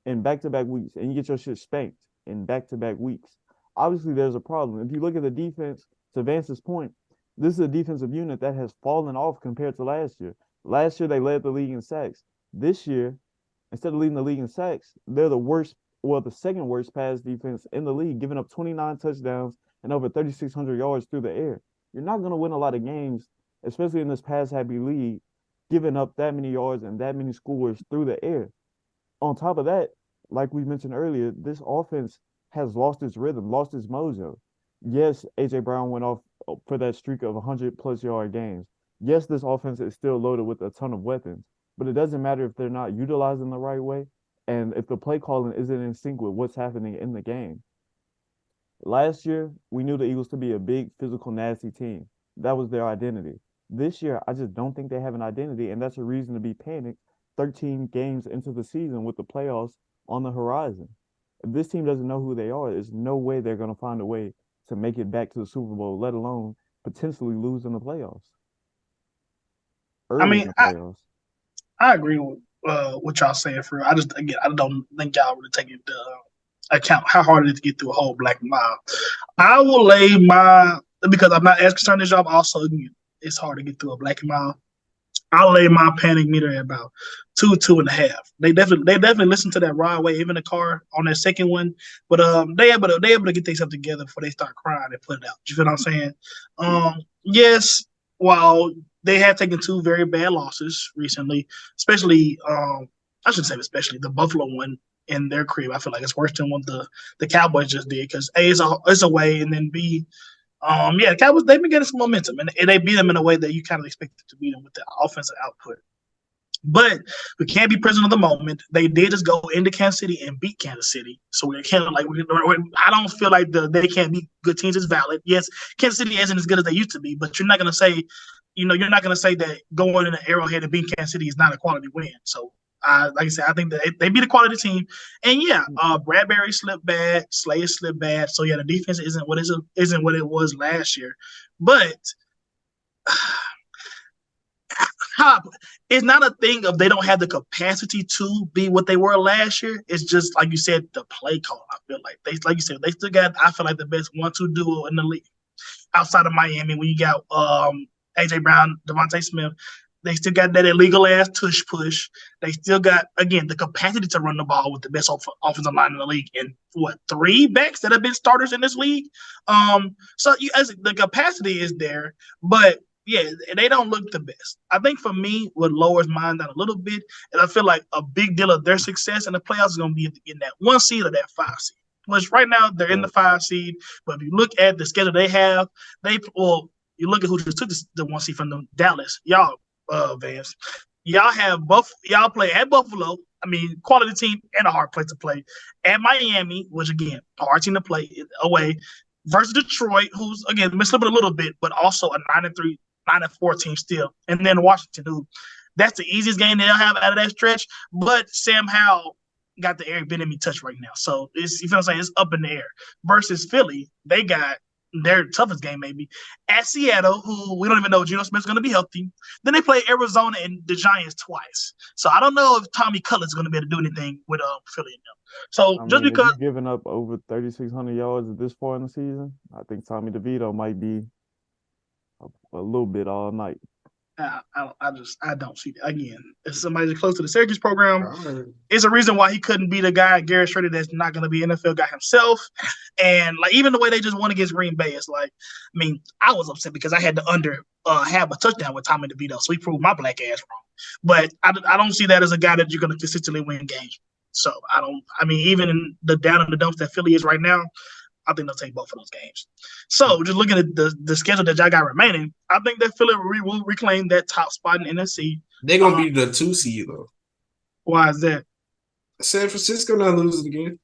[SPEAKER 6] in back-to-back weeks, and you get your shit spanked in back-to-back weeks. Obviously, there's a problem. If you look at the defense, to Vance's point, this is a defensive unit that has fallen off compared to last year. Last year, they led the league in sacks. This year, instead of leading the league in sacks, they're the second worst pass defense in the league, giving up 29 touchdowns and over 3,600 yards through the air. You're not going to win a lot of games, especially in this pass-happy league, giving up that many yards and that many scores through the air. On top of that, like we mentioned earlier, this offense has lost its rhythm, lost its mojo. Yes, A.J. Brown went off for that streak of 100-plus yard games. Yes, this offense is still loaded with a ton of weapons, but it doesn't matter if they're not utilizing the right way and if the play calling isn't in sync with what's happening in the game. Last year, we knew the Eagles to be a big, physical, nasty team. That was their identity. This year, I just don't think they have an identity, and that's a reason to be panicked 13 games into the season with the playoffs on the horizon. If this team doesn't know who they are, there's no way they're going to find a way to make it back to the Super Bowl, let alone potentially lose in the playoffs.
[SPEAKER 4] I agree with what y'all saying for real. I don't think y'all really take into account how hard it is to get through a whole black mile. I will lay because I'm not as concerned as y'all, but also it's hard to get through a black mile. I'll lay my panic meter at about 2.5. They definitely listen to that Rod Wave in the car on that second one, but they able to get themselves together before they start crying and put it out. You feel what I'm saying? Yes, while they have taken 2 very bad losses recently, especially I shouldn't say especially the Buffalo one in their crib. I feel like it's worse than what the Cowboys just did because A, it's away, and then B, the Cowboys, they've been getting some momentum, and they beat them in a way that you kind of expected to beat them with the offensive output. But we can't be prisoner of the moment. They did just go into Kansas City and beat Kansas City, so we can't I don't feel like they can't beat good teams is valid. Yes, Kansas City isn't as good as they used to be, but you're not going to say, you're not going to say that going in an Arrowhead and beating Kansas City is not a quality win. So. Like I said, I think that they beat a quality team, and Bradbury slipped bad, Slayer slipped bad. So the defense isn't what it was last year, but it's not a thing of they don't have the capacity to be what they were last year. It's just like you said, the play call. I feel like they still got. I feel like the best 1-2 duo in the league outside of Miami. When you got AJ Brown, Devontae Smith. They still got that illegal ass tush push. They still got, again, the capacity to run the ball with the best offensive line in the league. And 3 backs that have been starters in this league. So the capacity is there, but they don't look the best. I think for me, what lowers mine down a little bit, and I feel like a big deal of their success in the playoffs is going to be in that 1 seed or that 5 seed. Which right now they're in the 5 seed, but if you look at the schedule they have, you look at who just took the 1 seed from them, Dallas, y'all. Vance, y'all play at Buffalo. I mean, quality team and a hard place to play. At Miami, which again, hard team to play away, versus Detroit, who's again been slipping a little bit, but also a 9-3, 9-4 team still. And then Washington, who that's the easiest game they'll have out of that stretch. But Sam Howell got the Eric Bieniemy touch right now, so you feel what I'm saying? It's up in the air. Versus Philly, they got their toughest game maybe at Seattle, who we don't even know if Geno Smith's going to be healthy. Then they play Arizona and the Giants twice. So I don't know if Tommy Cullen's going to be able to do anything with Philly and them. So just because
[SPEAKER 6] giving up over 3,600 yards at this point in the season, I think Tommy DeVito might be a little bit all night.
[SPEAKER 4] I don't see that. Again, if somebody's close to the Syracuse program, it's a reason why he couldn't be the guy, Garrett Shrader, that's not going to be an NFL guy himself. And like even the way they just won against Green Bay, it's like, I mean, I was upset because I had to have a touchdown with Tommy DeVito, so he proved my black ass wrong. But I don't see that as a guy that you're going to consistently win games. So even in the down in the dumps that Philly is right now, I think they'll take both of those games. So just looking at the schedule that y'all got remaining, I think that Philly will reclaim that top spot in NFC.
[SPEAKER 7] They're going to be the 2 seed, though.
[SPEAKER 4] Why is that?
[SPEAKER 7] San Francisco not losing again.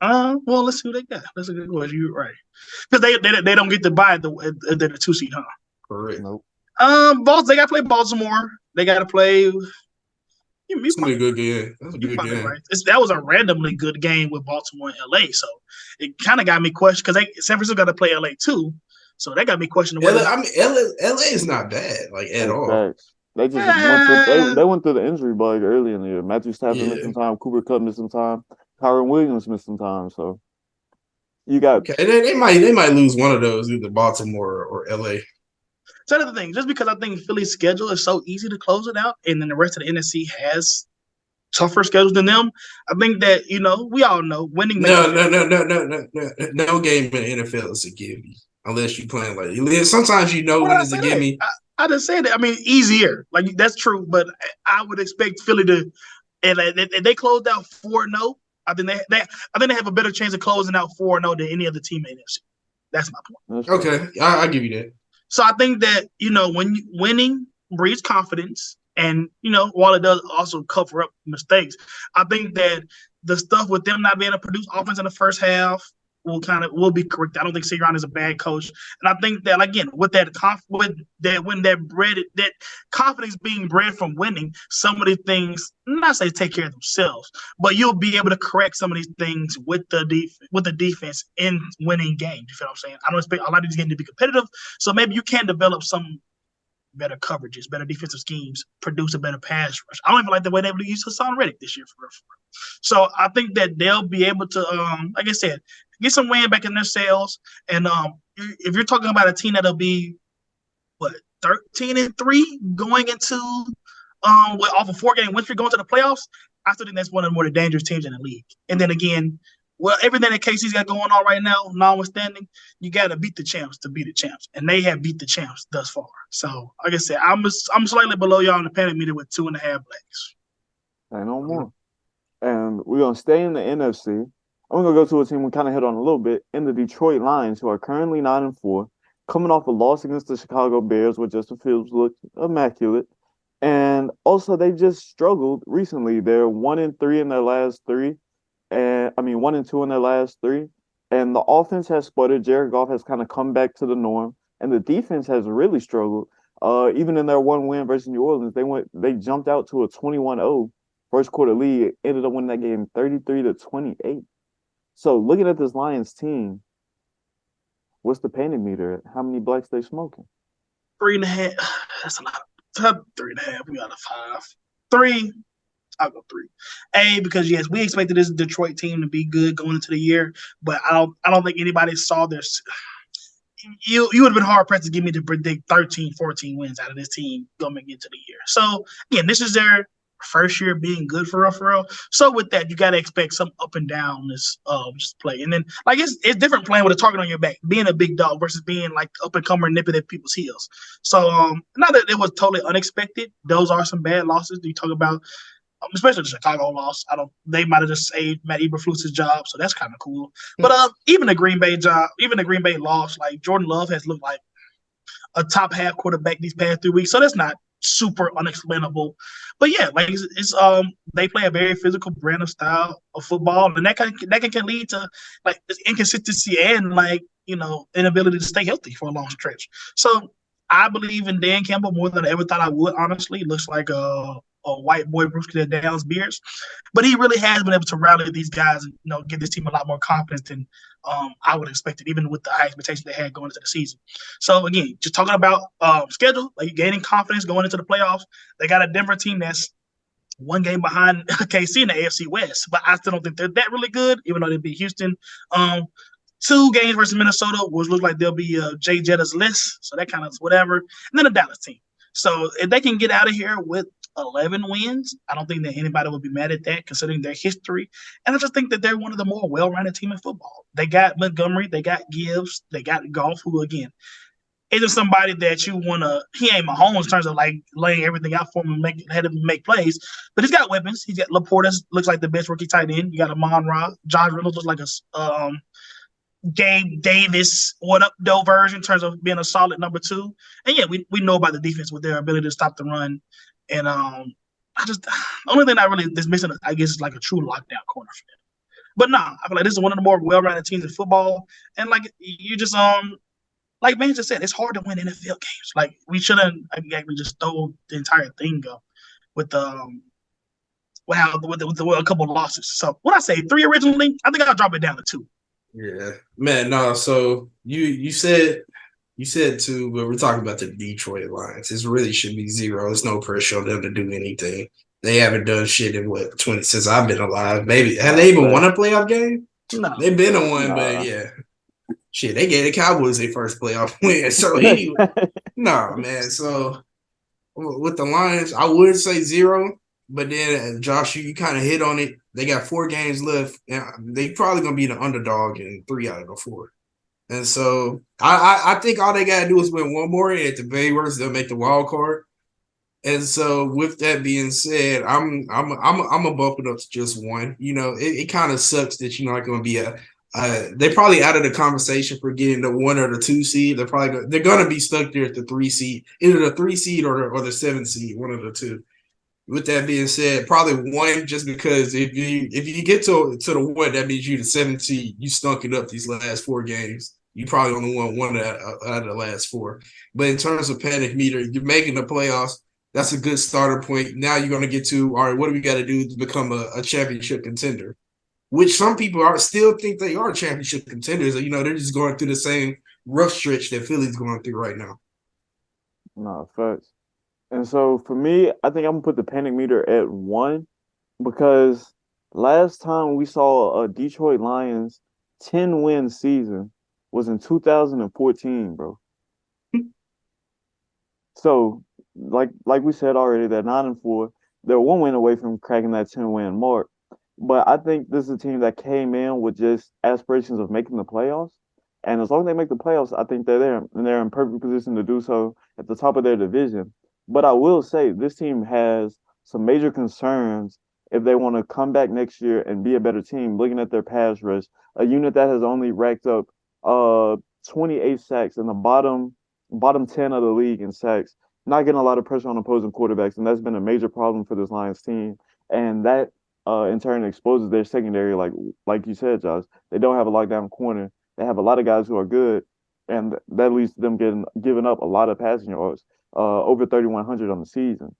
[SPEAKER 4] Well, let's see who they got. That's a good question. You're right. Because they don't get to buy the 2 seed, huh?
[SPEAKER 7] Correct.
[SPEAKER 6] Nope.
[SPEAKER 4] They got to play Baltimore. They got to play –
[SPEAKER 7] It's going to be a good game. That's a good game.
[SPEAKER 4] Right. That was a randomly good game with Baltimore and LA, so it kind of got me questioning because San Francisco got to play LA too, so that got me questioning.
[SPEAKER 7] LA is not bad, like at all.
[SPEAKER 6] They just went through the injury bug early in the year. Matthew Stafford missed some time, Cooper Kupp missed some time, Kyron Williams missed some time. So you got
[SPEAKER 7] they might lose one of those, either Baltimore or LA.
[SPEAKER 4] So another thing, just because I think Philly's schedule is so easy to close it out, and then the rest of the NFC has tougher schedules than them, I think that, we all know winning.
[SPEAKER 7] No game in the NFL is a gimme unless you playing like. Sometimes when it's a gimme.
[SPEAKER 4] I just said that. I mean, easier. Like that's true, but I would expect Philly to, and they closed out 4-0. I think they have a better chance of closing out 4-0 than any other team in the NFC. That's my point.
[SPEAKER 7] Okay, I give you that.
[SPEAKER 4] So I think that, when winning breeds confidence and, while it does also cover up mistakes, I think that the stuff with them not being able to produce offense in the first half will be correct. I don't think Sirianni is a bad coach. And I think that, again, with that confidence being bred from winning, some of these things, not say take care of themselves, but you'll be able to correct some of these things with the defense in winning games. You feel what I'm saying? I don't expect a lot of these games to be competitive, so maybe you can develop some better coverages, better defensive schemes, produce a better pass rush. I don't even like the way they use Hassan Reddick this year for real. So I think that they'll be able to, like I said, get some wind back in their sails. And if you're talking about a team that'll be 13-3 going into off a 4-game win streak going to the playoffs, I still think that's one of the more dangerous teams in the league. And then again, well, everything that KC's got going on right now, notwithstanding, you got to beat the champs to beat the champs, and they have beat the champs thus far. So, like I said, I'm slightly below y'all in the panic meter with 2.5 blacks.
[SPEAKER 6] And no more. And we're gonna stay in the NFC. I'm gonna go to a team we kind of hit on a little bit in the Detroit Lions, who are currently 9-4, coming off a loss against the Chicago Bears, where Justin Fields looked immaculate. And also, they just struggled recently. They're 1-3 in their last three, and 1-2 in their last three. And the offense has sputtered. Jared Goff has kind of come back to the norm, and the defense has really struggled. Even in their one win versus New Orleans, they jumped out to a 21-0 first quarter lead. Ended up winning that game 33-28. So looking at this Lions team, what's the panic meter? How many blacks they smoking?
[SPEAKER 4] 3.5. That's a lot. 3.5. We got a 5. 3. I'll go 3. Because yes, we expected this Detroit team to be good going into the year, but I don't think anybody saw this. You would have been hard pressed to get me to predict 13, 14 wins out of this team going into the year. So again, this is their first year being good for real. So with that, you got to expect some up and down this just play. And then like it's different playing with a target on your back, being a big dog versus being like up and comer nipping at people's heels. So not that it was totally unexpected. Those are some bad losses. You talk about especially the Chicago loss. They might have just saved Matt Eberflus's job, so that's kind of cool. But even the Green Bay loss, like Jordan Love has looked like a top half quarterback these past 3 weeks, so that's not super unexplainable. But yeah, like it's they play a very physical brand of style of football, and that can lead to like inconsistency and like inability to stay healthy for a long stretch. So I believe in Dan Campbell more than I ever thought I would. Honestly, looks like a white boy Brewski that downs beers, but he really has been able to rally these guys and give this team a lot more confidence than I would expect it, even with the high expectations they had going into the season. So again, just talking about schedule, like gaining confidence going into the playoffs. They got a Denver team that's one game behind KC in the AFC West, but I still don't think they're that really good, even though they beat Houston. 2 games versus Minnesota, which looks like they'll be Jay Jetta's list, so that kind of whatever. And then a Dallas team. So if they can get out of here with 11 wins, I don't think that anybody would be mad at that, considering their history. And I just think that they're one of the more well-rounded team in football. They got Montgomery, they got Gibbs, they got Goff, who again isn't somebody that you want to. He ain't Mahomes in terms of like laying everything out for him and had him make plays, but he's got weapons. He's got Laporta, looks like the best rookie tight end. You got Amon-Ra. Josh Reynolds looks like a Gabe Davis, what up, though, version in terms of being a solid number 2. And yeah, we know about the defense with their ability to stop the run. And the only thing I really is missing, I guess, is like a true lockdown corner for them. But no, I feel like this is one of the more well-rounded teams in football. And like you just like man just said, it's hard to win NFL games. Like we shouldn't exactly just throw the entire thing up with a couple of losses. So what I say 3 originally, I think I'll drop it down to 2.
[SPEAKER 7] Yeah, man. No, so you said 2, but we're talking about the Detroit Lions. This really should be 0. There's no pressure on them to do anything. They haven't done shit in 20 since I've been alive. Maybe have they even won a playoff game?
[SPEAKER 4] No,
[SPEAKER 7] they've been in one, but yeah, shit. They gave the Cowboys their first playoff win. So anyway, man. So with the Lions, I would say 0. But then, Josh, you kind of hit on it. They got 4 games left, and they probably going to be the underdog in 3 out of the 4. And so I think all they got to do is win one more, and at the very worst, they'll make the wild card. And so with that being said, I'm a bump it up to just 1. It kind of sucks that you're not going to be they're probably out of the conversation for getting the 1 or the 2 seed. They're going to be stuck there at the 3 seed, either the 3 seed or the 7 seed, one of the 2. With that being said, probably 1, just because if you get to the 1, that means you the 7 seed. You stunk it up these last 4 games. You probably only won 1 out of the last 4. But in terms of panic meter, you're making the playoffs. That's a good starter point. Now you're going to get to, all right, what do we got to do to become a championship contender? Which some people still think they are championship contenders. They're just going through the same rough stretch that Philly's going through right now.
[SPEAKER 6] No, facts. And so for me, I think I'm going to put the panic meter at 1 because last time we saw a Detroit Lions 10-win season was in 2014, bro. So, like we said already, they're 9-4. They're 1 win away from cracking that 10-win mark. But I think this is a team that came in with just aspirations of making the playoffs. And as long as they make the playoffs, I think they're there and they're in perfect position to do so at the top of their division. But I will say this team has some major concerns if they want to come back next year and be a better team, looking at their pass rush, a unit that has only racked up 28 sacks in the bottom 10 of the league in sacks, not getting a lot of pressure on opposing quarterbacks, and that's been a major problem for this Lions team. And that in turn exposes their secondary, like you said, Josh. They don't have a lockdown corner. They have a lot of guys who are good, and that leads to them giving up a lot of passing yards, over 3,100 on the season.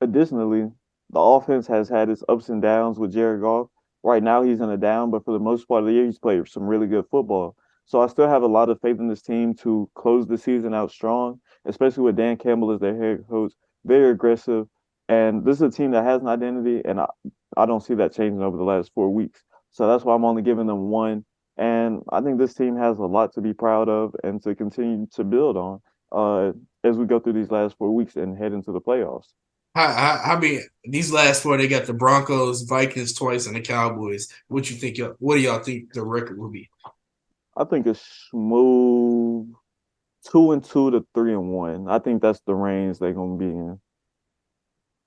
[SPEAKER 6] Additionally, the offense has had its ups and downs with Jared Goff. Right now, he's in a down, but for the most part of the year, he's played some really good football. So I still have a lot of faith in this team to close the season out strong, especially with Dan Campbell as their head coach, very aggressive. And this is a team that has an identity, and I don't see that changing over the last 4 weeks. So that's why I'm only giving them one. And I think this team has a lot to be proud of and to continue to build on as we go through these last 4 weeks and head into the playoffs.
[SPEAKER 7] I mean, these last four, they got the Broncos, Vikings twice, and the Cowboys. What you think? What do y'all think the record will be?
[SPEAKER 6] I think a smooth 2-2 to 3-1. I think that's the range they're gonna be in.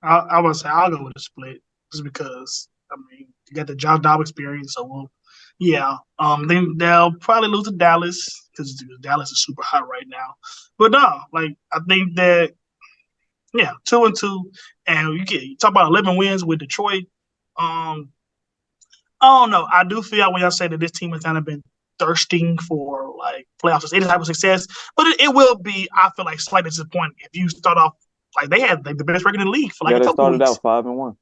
[SPEAKER 4] I would say I'll go with a split just because you got the Josh Dobbs experience, so then they'll probably lose to Dallas because Dallas is super hot right now. But no, I think that 2-2, and you talk about 11 wins with Detroit. I don't know. I do feel when y'all say that this team has kind of been thirsting for playoffs, any type of success, but it will be, I feel like, slightly disappointing if you start off they had the best record in the league for a couple weeks.
[SPEAKER 6] They started out 5-1.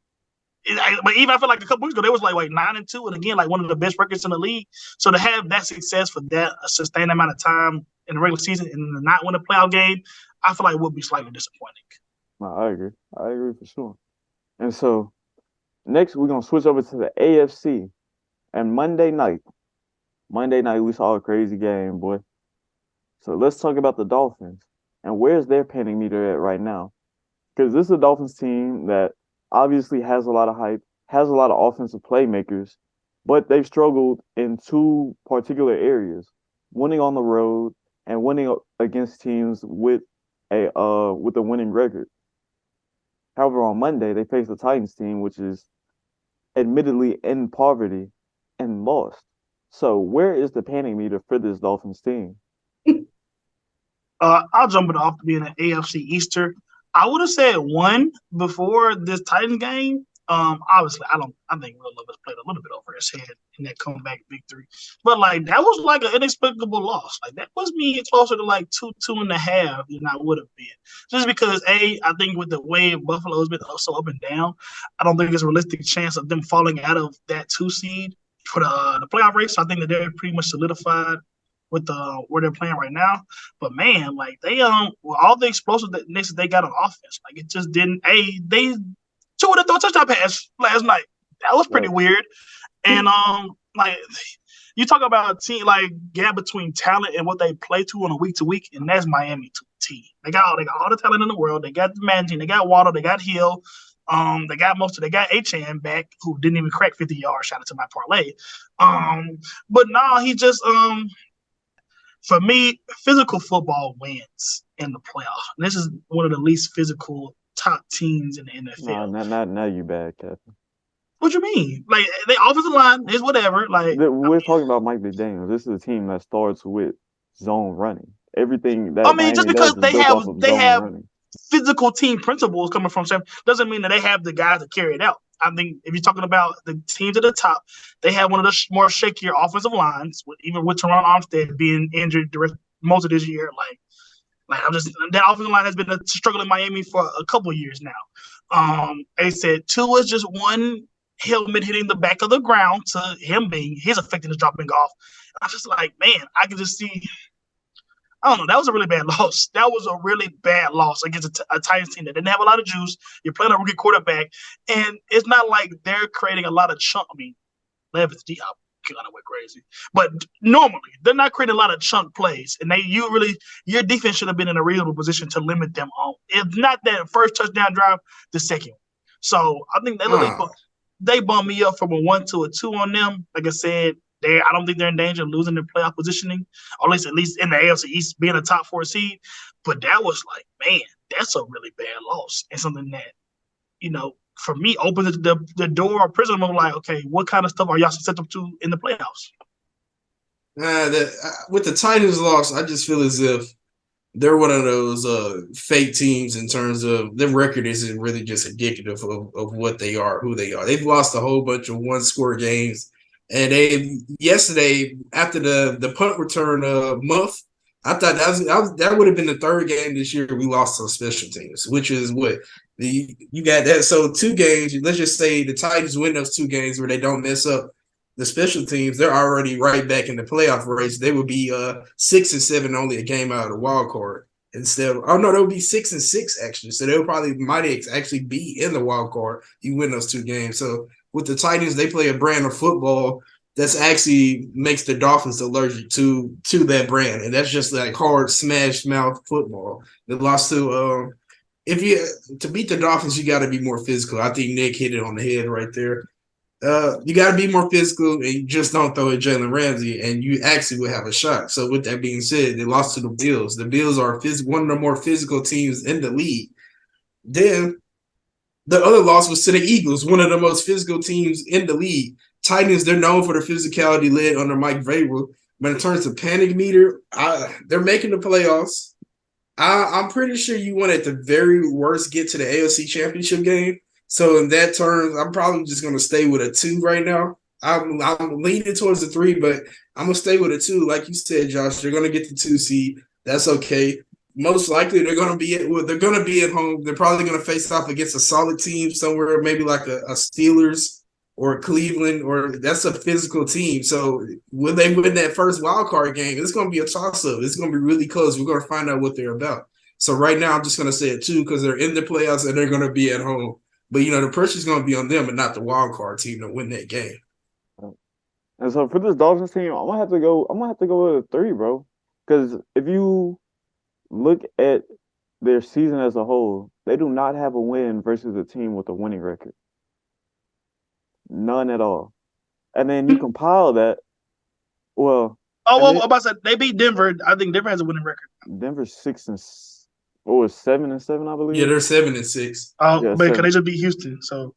[SPEAKER 4] But even I feel like a couple weeks ago they was like 9-2, and again one of the best records in the league. So to have that success for that a sustained amount of time in the regular season and not win a playoff game, I feel like would be slightly disappointing.
[SPEAKER 6] No, I agree for sure. And so next we're gonna switch over to the AFC. And Monday night we saw a crazy game, boy. So let's talk about the Dolphins and where's their panic meter at right now. Because this is a Dolphins team that obviously has a lot of hype, has a lot of offensive playmakers, but they've struggled in two particular areas: winning on the road and winning against teams with a winning record. However, on Monday they faced the Titans team, which is admittedly in poverty, and lost. So where is the panic meter for this Dolphins team?
[SPEAKER 4] I'll jump it off to be in the AFC Easter. I would have said 1 before this Titans game. Obviously, I think Will Levis played a little bit over his head in that comeback victory, but that was an inexplicable loss. That was me closer to 2.5 than I would have been, just because I think with the way Buffalo has been so up and down, I don't think there's a realistic chance of them falling out of that 2 seed for the playoff race. So I think that they're pretty much solidified with where they're playing right now. But man, they all the explosiveness that they got on offense, it just didn't. They 2 of the touchdown pass last night. That was pretty weird. And you talk about a team gap between talent and what they play to on a week to week, and that's Miami to a T. They got all the talent in the world. They got the Manning, they got Waddle, they got Hill. They got Achane back, who didn't even crack 50 yards. Shout out to my parlay. But no, he just for me, physical football wins in the playoffs. And this is one of the least physical top teams in the NFL.
[SPEAKER 6] No, now you bad, Captain.
[SPEAKER 4] What you mean? The offensive line is whatever.
[SPEAKER 6] We're talking about Mike McDaniel. This is a team that starts with zone running. Everything that
[SPEAKER 4] just because they have
[SPEAKER 6] running.
[SPEAKER 4] Physical team principles coming from Sam doesn't mean that they have the guys to carry it out. I think if you're talking about the teams at the top, they have one of the more shakier offensive lines, even with Teron Armstead being injured most of this year. That offensive line has been a struggle in Miami for a couple of years now. They said 2 was just one helmet hitting the back of the ground to him being his effectiveness dropping off. I'm just man, I can just see. I don't know. That was a really bad loss. That was a really bad loss against a Titans team that didn't have a lot of juice. You're playing a rookie quarterback, and it's not like they're creating a lot of chunk. Levis D kind of went crazy, but normally they're not creating a lot of chunk plays, and your defense should have been in a reasonable position to limit them on. If not that first touchdown drive, the second one. So I think they look. they bumped me up from a 1 to a 2 on them. Like I said, I don't think they're in danger of losing their playoff positioning, or at least in the AFC East being a top 4 seed. But that was like, man, that's a really bad loss, and something that, for me, opens the door or prison of like, okay, what kind of stuff are y'all set up to in the playoffs?
[SPEAKER 7] With the Titans loss, I just feel as if they're one of those fake teams in terms of their record isn't really just indicative of what they are, who they are. They've lost a whole bunch of one-score games. And yesterday, after the punt return month, I thought that would have been the third game this year we lost on special teams, which is what you got that. So 2 games, let's just say the Titans win those 2 games where they don't mess up the special teams, they're already right back in the playoff race. They would be 6-7, only a game out of the wild card. Instead of, they would be 6-6 actually. So they might actually be in the wild card. You win those 2 games. So with the Titans, they play a brand of football that's actually makes the Dolphins allergic to that brand, and that's just like hard smash mouth football. They lost to to beat the Dolphins, you got to be more physical. I think Nick hit it on the head right there. You got to be more physical, and you just don't throw at Jalen Ramsey, and you actually will have a shot. So with that being said, they lost to the Bills. The Bills are one of the more physical teams in the league. Then the other loss was to the Eagles, one of the most physical teams in the league. Titans, they're known for their physicality led under Mike Vrabel. But in terms of panic meter, they're making the playoffs. I'm pretty sure you want at the very worst get to the AFC Championship game. So in that terms, I'm probably just going to stay with a 2 right now. I'm leaning towards the 3, but I'm going to stay with a 2. Like you said, Josh, they're going to get the 2 seed. That's okay. Most likely they're going to be at home. They're probably going to face off against a solid team somewhere, maybe like a Steelers or Cleveland, or that's a physical team. So when they win that first wild card game, it's going to be a toss-up. It's going to be really close. We're going to find out what they're about. So right now I'm just going to say a 2 because they're in the playoffs and they're going to be at home. But, the pressure's going to be on them and not the wild card team to win that game.
[SPEAKER 6] And so for this Dolphins team, I'm gonna have to go with a 3, bro. Because if you look at their season as a whole, they do not have a win versus a team with a winning record. None at all. And then you compile that. Well,
[SPEAKER 4] I'm about to say they beat Denver. I think Denver has a winning record.
[SPEAKER 6] Denver's 7-7, I believe.
[SPEAKER 7] Yeah, they're 7-6.
[SPEAKER 4] Oh, yeah, because they just beat Houston. So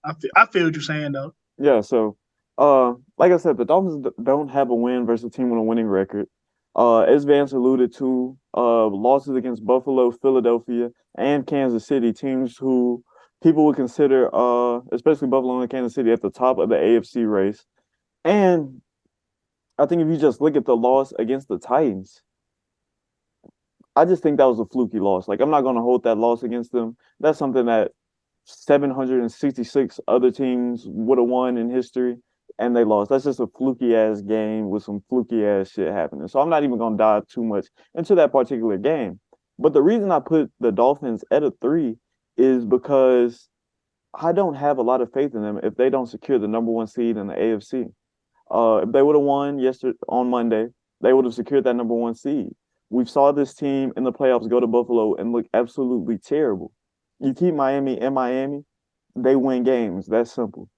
[SPEAKER 4] I feel what you're saying, though.
[SPEAKER 6] Yeah. So, like I said, the Dolphins don't have a win versus a team with a winning record. As Vance alluded to, losses against Buffalo, Philadelphia, and Kansas City, teams who people would consider, especially Buffalo and Kansas City, at the top of the AFC race. And I think if you just look at the loss against the Titans, I just think that was a fluky loss. Like, I'm not going to hold that loss against them. That's something that 766 other teams would have won in history, and they lost. That's just a fluky-ass game with some fluky-ass shit happening. So I'm not even going to dive too much into that particular game. But the reason I put the Dolphins at a 3 is because I don't have a lot of faith in them if they don't secure the number 1 seed in the AFC. If they would have won on Monday, they would have secured that number 1 seed. We saw this team in the playoffs go to Buffalo and look absolutely terrible. You keep Miami in Miami, they win games. That's simple.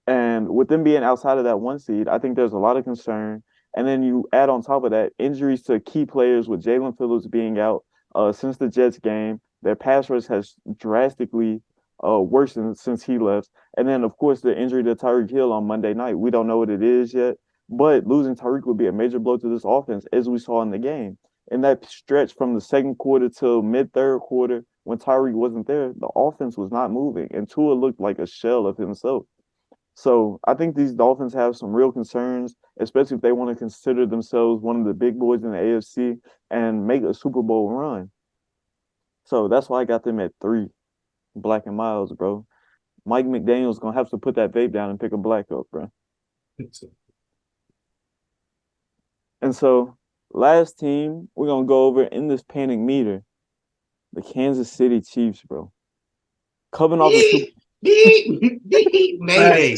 [SPEAKER 6] And with them being outside of that 1 seed, I think there's a lot of concern. And then you add on top of that injuries to key players with Jalen Phillips being out since the Jets game. Their pass rush has drastically worsened since he left. And then, of course, the injury to Tyreek Hill on Monday night. We don't know what it is yet, but losing Tyreek would be a major blow to this offense, as we saw in the game. In that stretch from the second quarter till mid-third quarter, when Tyreek wasn't there, the offense was not moving, and Tua looked like a shell of himself. So I think these Dolphins have some real concerns, especially if they want to consider themselves one of the big boys in the AFC and make a Super Bowl run. So that's why I got them at 3, Black and Miles, bro. Mike McDaniel's going to have to put that vape down and pick a black up, bro. And so last team we're going to go over in this panic meter, the Kansas City Chiefs, bro. Coming off
[SPEAKER 7] Mayday.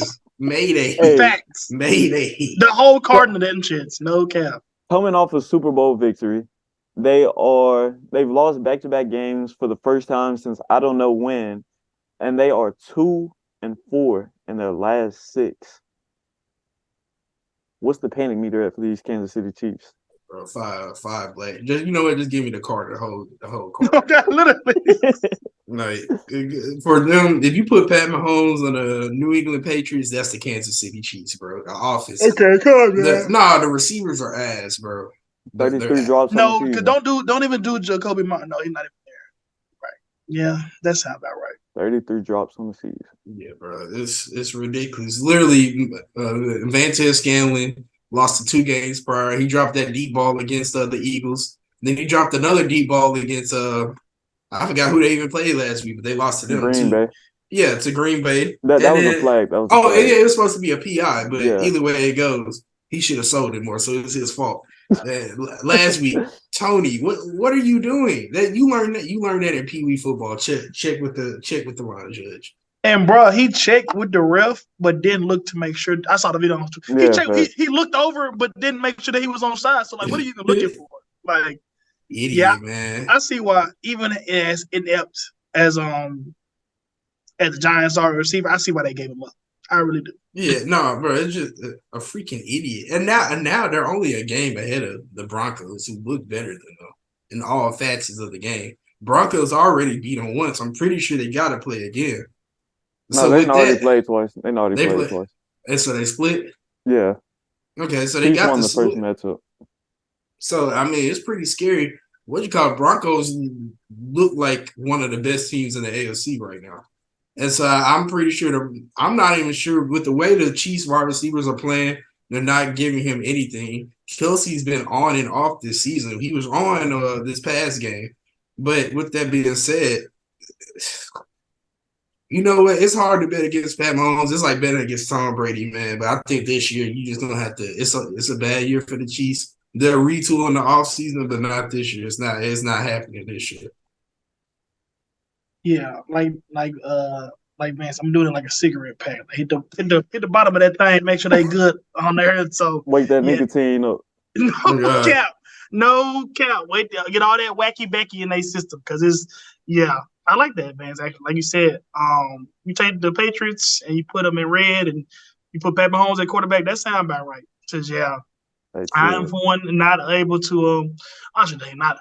[SPEAKER 4] Facts.
[SPEAKER 7] Mayday.
[SPEAKER 4] The whole carton of them shits. No cap.
[SPEAKER 6] Coming off a Super Bowl victory, they've lost back-to-back games for the first time since I don't know when, and they are 2-3 6-4 in their last 6. What's the panic meter at for these Kansas City Chiefs?
[SPEAKER 7] Bro, five black. Just just give me the card, the whole card.
[SPEAKER 4] Literally.
[SPEAKER 7] Like for them, if you put Pat Mahomes on the New England Patriots, that's the Kansas City Chiefs, bro. The offense.
[SPEAKER 4] Okay, come on, man.
[SPEAKER 7] The receivers are ass, bro.
[SPEAKER 6] 33 drops on the
[SPEAKER 4] No,
[SPEAKER 6] season.
[SPEAKER 4] don't even do Jacoby Martin. No, he's not even there. Right. Yeah, that sounds about right.
[SPEAKER 6] 33 drops on the season.
[SPEAKER 7] Yeah, bro. It's ridiculous. Literally, Vantez Scanlon lost to 2 games prior. He dropped that deep ball against the Eagles. Then he dropped another deep ball against I forgot who they even played last week, but they lost to them
[SPEAKER 6] Green
[SPEAKER 7] too.
[SPEAKER 6] Bay.
[SPEAKER 7] Yeah, to Green Bay.
[SPEAKER 6] That was a flag. That was a flag.
[SPEAKER 7] Yeah, it was supposed to be a PI, but either way it goes, he should have sold it more, so it was his fault. Last week, Tony, what are you doing? That you learned that in Pee Wee football. Check with the line judge.
[SPEAKER 4] And bro, he checked with the ref, but didn't look to make sure. I saw the video. He looked over, but didn't make sure that he was on side. So like, what are you even looking for? Like,
[SPEAKER 7] idiot, man.
[SPEAKER 4] I see why. Even as inept as the Giants are a receiver, I see why they gave him up. I really do.
[SPEAKER 7] Yeah, no, bro, it's just a freaking idiot. And now they're only a game ahead of the Broncos, who look better than them in all facets of the game. Broncos already beat them once. I'm pretty sure they got to play again.
[SPEAKER 6] No, they already played twice. They already played twice.
[SPEAKER 7] And so they split?
[SPEAKER 6] Yeah.
[SPEAKER 7] Okay, so they got
[SPEAKER 6] won
[SPEAKER 7] the
[SPEAKER 6] first matchup.
[SPEAKER 7] So, I mean, it's pretty scary. Broncos look like one of the best teams in the AFC right now. And so I'm pretty sure I'm not even sure with the way the Chiefs wide receivers are playing, they're not giving him anything. Kelsey's been on and off this season. He was on this past game. But with that being said, you know what? It's hard to bet against Pat Mahomes. It's like betting against Tom Brady, man. But I think this year you just gonna have to. It's a bad year for the Chiefs. They'll retool in the offseason, but not this year. It's not happening this year.
[SPEAKER 4] Yeah, like man, I'm doing it like a cigarette pack. Hit the bottom of that thing, make sure they good on there. So
[SPEAKER 6] wake that nicotine up.
[SPEAKER 4] No cap. Wait till get all that wacky Becky in their system because I like that, man. Actually, like you said, you take the Patriots and you put them in red, and you put Pat Mahomes at quarterback. That sounds about right. Because I am for one not able to. I should say not.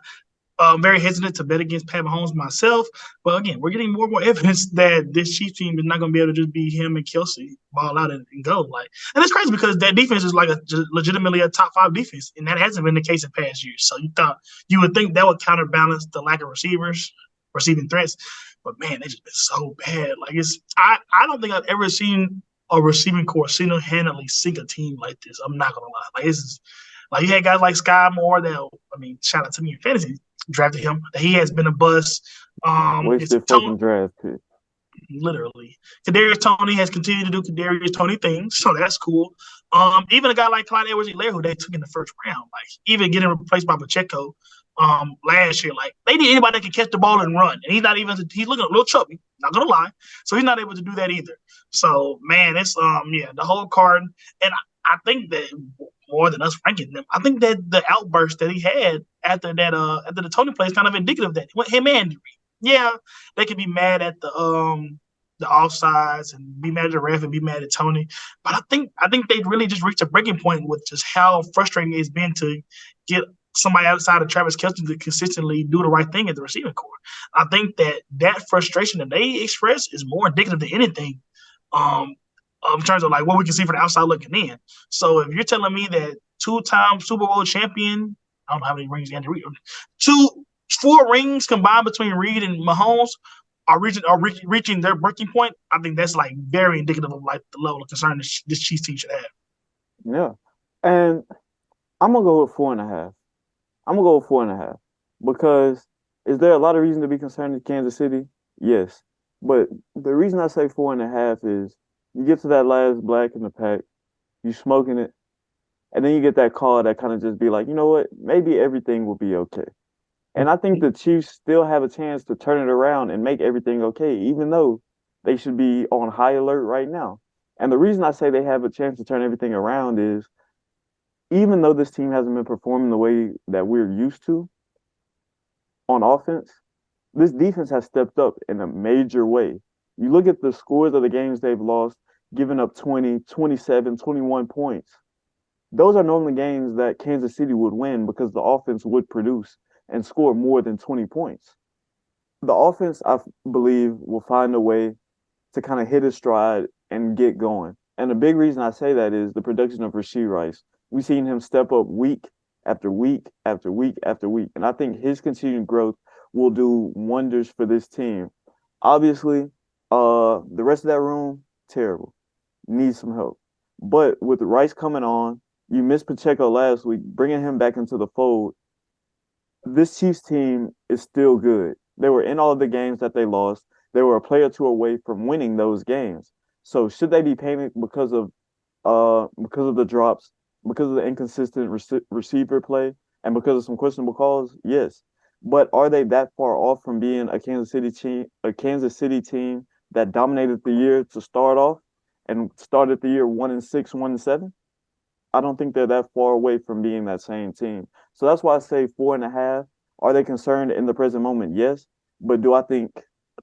[SPEAKER 4] Very hesitant to bet against Pat Mahomes myself. But again, we're getting more and more evidence that this Chiefs team is not going to be able to just be him and Kelsey ball out and go. And it's crazy because that defense is legitimately a top 5 defense, and that hasn't been the case in past years. So you would think that would counterbalance the lack of receiving threats. But man, they just been so bad. I don't think I've ever seen a receiving corps single-handedly sink a team like this. I'm not gonna lie. You had guys like Sky Moore that shout out to me in fantasy. Drafted him. He has been a bust.
[SPEAKER 6] Wasted fucking draft pick.
[SPEAKER 4] Literally. Kadarius Toney has continued to do Kadarius Toney things, so that's cool. Even a guy like Clyde Edwards-Helaire, who they took in the first round, even getting replaced by Pacheco last year, they need anybody that can catch the ball and run. And he's looking a little chubby, not gonna lie. So he's not able to do that either. So man, it's the whole card. And I think that more than us ranking them, I think that the outburst that he had after the Toney play is kind of indicative of that. Him and Reed. Yeah, they could be mad at the offsides and be mad at the ref and be mad at Toney, but I think they really just reached a breaking point with just how frustrating it's been to get somebody outside of Travis Kelce to consistently do the right thing at the receiving corps. I think that frustration that they express is more indicative than anything. In terms of what we can see from the outside looking in. So if you're telling me that 2-time Super Bowl champion, I don't know how many rings Andy Reid, 4 rings combined between Reid and Mahomes are reaching their breaking point, I think that's very indicative of the level of concern this Chiefs team should have.
[SPEAKER 6] Yeah, and I'm gonna go with 4.5. I'm gonna go with 4.5 because is there a lot of reason to be concerned in Kansas City? Yes, but the reason I say 4.5 is. You get to that last black in the pack, you smoking it, and then you get that call that kind of just be like, you know what, maybe everything will be okay. And I think the Chiefs still have a chance to turn it around and make everything okay, even though they should be on high alert right now. And the reason I say they have a chance to turn everything around is even though this team hasn't been performing the way that we're used to on offense, this defense has stepped up in a major way. You look at the scores of the games they've lost, giving up 20, 27, 21 points. Those are normally games that Kansas City would win because the offense would produce and score more than 20 points. The offense, I believe, will find a way to kind of hit its stride and get going. And the big reason I say that is the production of Rashee Rice. We've seen him step up week after week after week after week. And I think his continued growth will do wonders for this team. Obviously, the rest of that room, terrible. Needs some help. But with Rice coming on, you missed Pacheco last week, bringing him back into the fold. This Chiefs team is still good. They were in all of the games that they lost. They were a play or two away from winning those games. So should they be panicked because of the drops, because of the inconsistent receiver play, and because of some questionable calls? Yes. But are they that far off from being a Kansas City team that dominated the year to start off and started the year 1-6, 1-7? I don't think they're that far away from being that same team. So that's why I say 4.5. Are they concerned in the present moment? Yes. But do I think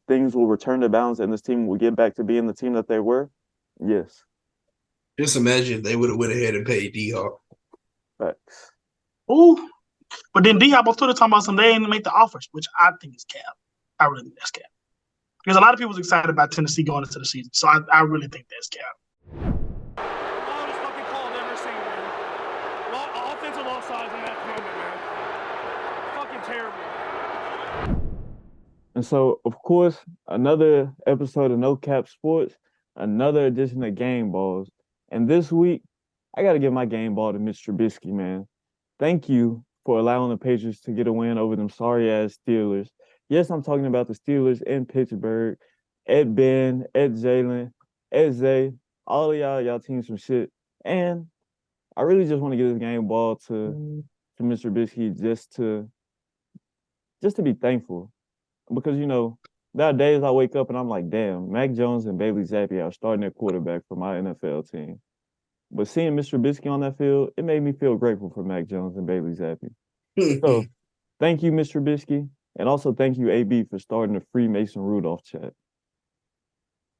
[SPEAKER 6] things will return to balance and this team will get back to being the team that they were? Yes.
[SPEAKER 7] Just imagine they would have went ahead and paid D-Hop.
[SPEAKER 6] Facts.
[SPEAKER 4] Ooh. But then D-Hop on Twitter talking about some they ain't make the offers, which I think is cap. I really think that's cap. Because a lot of people was excited about Tennessee going into the season. So I really think that's cap.
[SPEAKER 5] Wildest fucking call I've ever seen, man. Offensive offsides in that moment, man. Fucking terrible.
[SPEAKER 6] And so, of course, another episode of No Cap Sports, another edition of Game Balls. And this week, I got to give my game ball to Mr. Trubisky, man. Thank you for allowing the Patriots to get a win over them sorry-ass Steelers. Yes, I'm talking about the Steelers in Pittsburgh. Ed Ben, Ed Jalen, Ed Zay, all of y'all team some shit. And I really just want to give this game ball to Mr. Trubisky just to be thankful. Because, you know, there are days I wake up and I'm like, damn, Mac Jones and Bailey Zappi are starting their quarterback for my NFL team. But seeing Mr. Trubisky on that field, it made me feel grateful for Mac Jones and Bailey Zappi. So, thank you, Mr. Trubisky. And also thank you, AB, for starting the free Mason Rudolph chat.